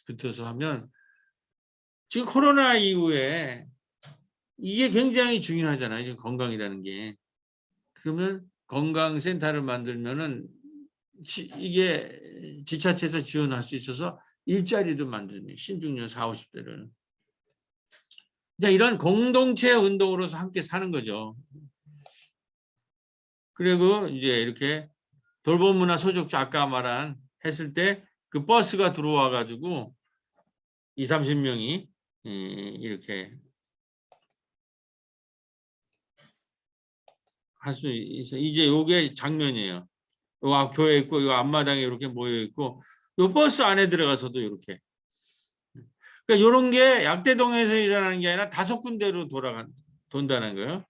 Speaker 1: 붙어서 하면 지금 코로나 이후에 이게 굉장히 중요하잖아요. 지금 건강이라는 게. 그러면 건강센터를 만들면은 이게 지자체에서 지원할 수 있어서 일자리도 만들면 신중년 40, 50대를. 자, 이런 공동체 운동으로서 함께 사는 거죠. 그리고 이제 이렇게 돌봄문화 소속주 아까 말한 했을 때 그 버스가 들어와 가지고 20, 30명이 이렇게 할 수 있어. 이제 요게 장면이에요. 요 교회 있고 요 앞마당에 이렇게 모여 있고 요 버스 안에 들어가서도 이렇게. 그러니까 요런 게 약대동에서 일어나는 게 아니라 5군데로 돈다는 거예요.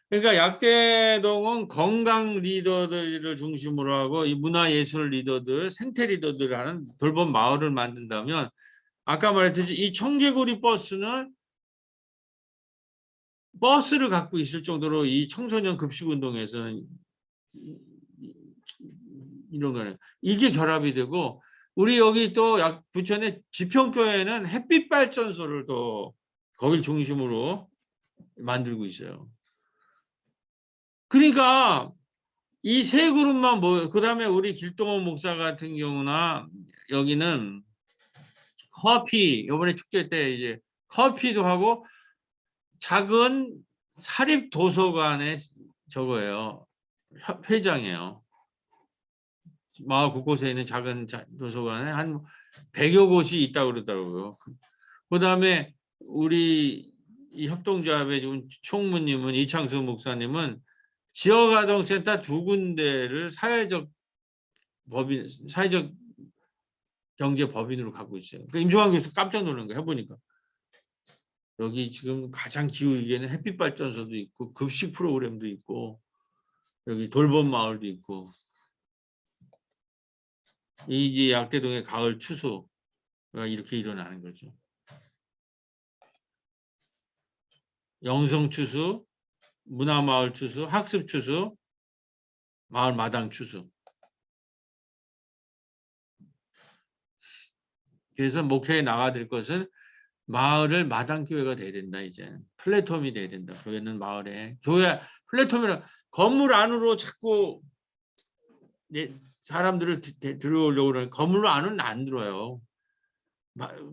Speaker 1: 그러니까 약대동은 건강 리더들을 중심으로 하고 이 문화예술 리더들, 생태 리더들을 하는 돌봄 마을을 만든다면 아까 말했듯이 이 청개구리 버스는 버스를 갖고 있을 정도로 이 청소년 급식 운동에서는 이런 거는 이게 결합이 되고 우리 여기 또 부천의 지평교회는 햇빛 발전소를 또 거길 중심으로 만들고 있어요. 그러니까 이 세 그룹만 그다음에 우리 길동원 목사 같은 경우나 여기는 커피 이번에 축제 때 이제 커피도 하고 작은 사립 도서관의 저거예요. 회장이에요. 마을 곳곳에 있는 작은 도서관에 한 100여 곳이 있다고 그러더라고요. 그다음에 우리 이 협동조합의 총무님은 이창수 목사님은 지역아동센터 2군데를 사회적 경제 법인으로 갖고 있어요. 그러니까 임종환 교수 깜짝 놀란 거 해보니까 여기 지금 가장 기후위기에는 햇빛 발전소도 있고 급식 프로그램도 있고 여기 돌봄 마을도 있고 이게 약대동의 가을 추수가 이렇게 일어나는 거죠. 영성 추수, 문화마을 추수, 학습 추수, 마을 마당 추수. 그래서 목회에 나가야 될 것은 마을을 마당교회가 돼야 된다. 이제 플랫폼이 돼야 된다. 교회는 마을에 교회 플랫폼이라 건물 안으로 자꾸 사람들을 들어오려고 그러는 건물 안은 안 들어요.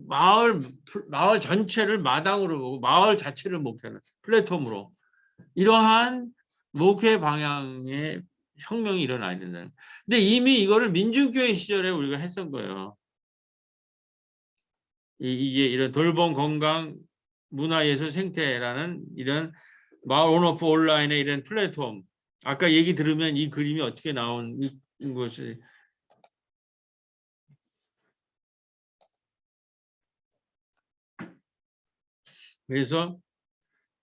Speaker 1: 마을 전체를 마당으로 보고 마을 자체를 목회하는 플랫폼으로 이러한 목회 방향의 혁명이 일어나야 된다는. 근데 이미 이거를 민중교회 시절에 우리가 했던 거예요. 이게 이런 돌봄 건강 문화예술 생태라는 이런 마을 온오프 온라인의 이런 플랫폼. 아까 얘기 들으면 이 그림이 어떻게 나온 것이 그래서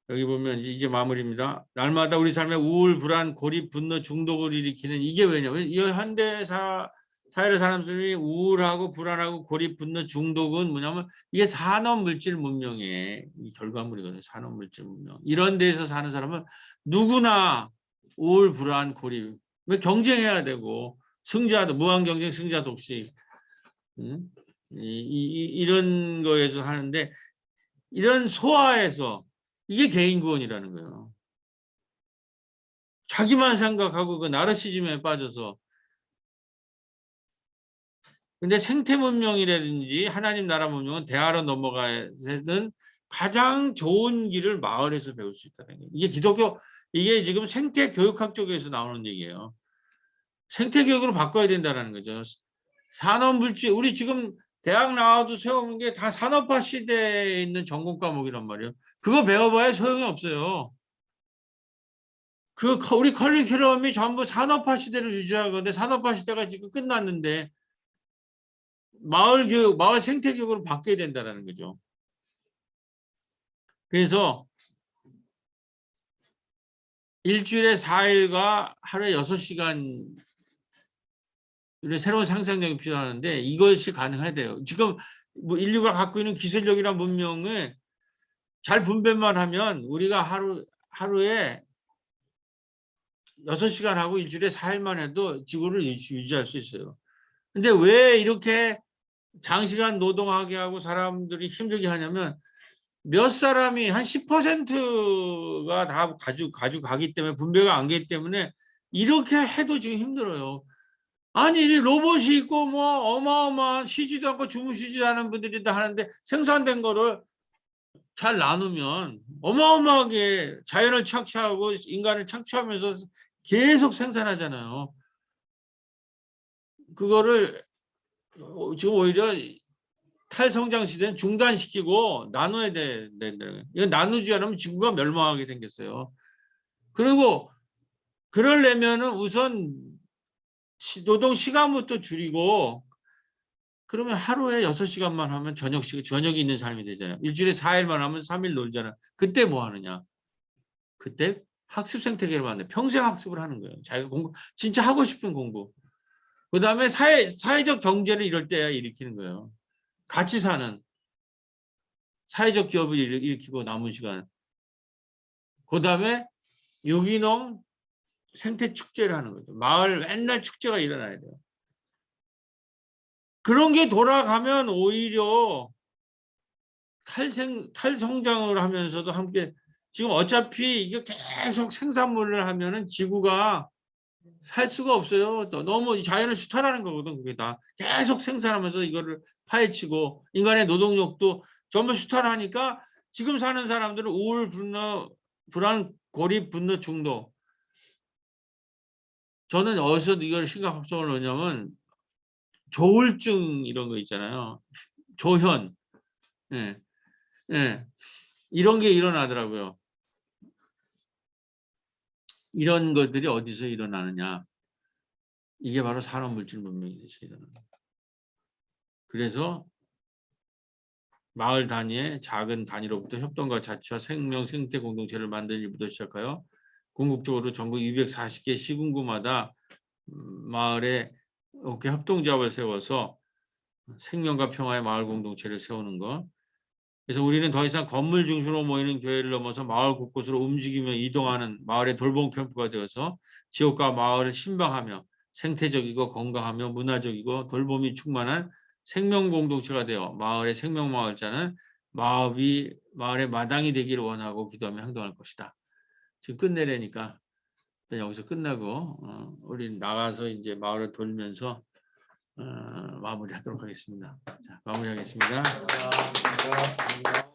Speaker 1: 여기 보면 이제 마무리입니다. 날마다 우리 삶에 우울, 불안, 고립, 분노, 중독을 일으키는 이게 왜냐면 이 현대 사회의 사람들이 우울하고 불안하고 고립, 분노, 중독은 뭐냐면 이게 산업 물질 문명의 이 결과물이거든요. 산업 물질 문명. 이런 데서 사는 사람은 누구나 우울, 불안, 고립. 왜 경쟁해야 되고 승자도 무한 경쟁, 승자 독식. 이런 거에서 하는데 이런 소화에서 이게 개인 구원이라는 거예요. 자기만 생각하고 그 나르시즘에 빠져서. 근데 생태 문명이라든지 하나님 나라 문명은 대화로 넘어가는 가장 좋은 길을 마을에서 배울 수 있다는 거예요. 이게 기독교, 이게 지금 생태 교육학 쪽에서 나오는 얘기예요. 생태 교육으로 바꿔야 된다는 거죠. 산업 물질, 우리 지금 대학 나와도 세우는 게 다 산업화 시대에 있는 전공 과목이란 말이에요. 그거 배워봐야 소용이 없어요. 우리 커리큘럼이 전부 산업화 시대를 유지하거든요. 산업화 시대가 지금 끝났는데 마을 교육, 마을 생태 교육으로 바뀌어야 된다는 거죠. 그래서 일주일에 4일과 하루에 6시간 새로운 상상력이 필요하는데 이것이 가능해야 돼요. 지금 뭐 인류가 갖고 있는 기술력이나 문명을 잘 분배만 하면 우리가 하루에 6시간 하고 일주일에 4일만 해도 지구를 유지할 수 있어요. 근데 왜 이렇게 장시간 노동하게 하고 사람들이 힘들게 하냐면 몇 사람이 한 10%가 다 가져가기 때문에 분배가 안 되기 때문에 이렇게 해도 지금 힘들어요. 아니 로봇이 있고 뭐 어마어마한 쉬지도 않고 주무시지도 않은 분들이 다 하는데 생산된 거를 잘 나누면 어마어마하게 자연을 착취하고 인간을 착취하면서 계속 생산하잖아요. 그거를 지금 오히려 탈성장 시대는 중단시키고 나눠야 된다는 거예요. 이건 나누지 않으면 지구가 멸망하게 생겼어요. 그리고 그러려면은 우선 노동 시간부터 줄이고 그러면 하루에 6시간만 하면 저녁이 있는 삶이 되잖아요. 일주일에 4일만 하면 3일 놀잖아요. 그때 뭐 하느냐? 그때 학습 생태계를 만들어 평생 학습을 하는 거예요. 자기가 진짜 하고 싶은 공부. 그 다음에 사회적 경제를 이럴 때야 일으키는 거예요. 같이 사는 사회적 기업을 일으키고 남은 시간. 그 다음에 유기농 생태 축제를 하는 거죠. 마을 맨날 축제가 일어나야 돼요. 그런 게 돌아가면 오히려 탈성장을 하면서도 함께 지금 어차피 이게 계속 생산물을 하면은 지구가 살 수가 없어요. 너무 자연을 수탈하는 거거든. 그게 다 계속 생산하면서 이거를 파헤치고 인간의 노동력도 전부 수탈하니까 지금 사는 사람들은 우울, 불안, 고립, 분노, 중독. 저는 어디서 이걸 심각성을 넣냐면 조울증 이런 거 있잖아요. 조현. 예. 예. 이런 게 일어나더라고요. 이런 것들이 어디서 일어나느냐. 이게 바로 산업물질 문명에서 일어나는 거예요. 그래서 마을 단위의 작은 단위로부터 협동과 자치와 생명, 생태 공동체를 만드는 일부터 시작하여 궁극적으로 전국 240개 시군구마다 마을에 이렇게 협동조합을 세워서 생명과 평화의 마을 공동체를 세우는 것. 그래서 우리는 더 이상 건물 중심으로 모이는 교회를 넘어서 마을 곳곳으로 움직이며 이동하는 마을의 돌봄 캠프가 되어서 지역과 마을을 신방하며 생태적이고 건강하며 문화적이고 돌봄이 충만한 생명 공동체가 되어 마을의 생명마을자는 마을의 마당이 되기를 원하고 기도하며 행동할 것이다. 지금 끝내려니까 일단 여기서 끝나고 우리 나가서 이제 마을을 돌면서 마무리하도록 하겠습니다. 자, 마무리하겠습니다.
Speaker 3: 감사합니다.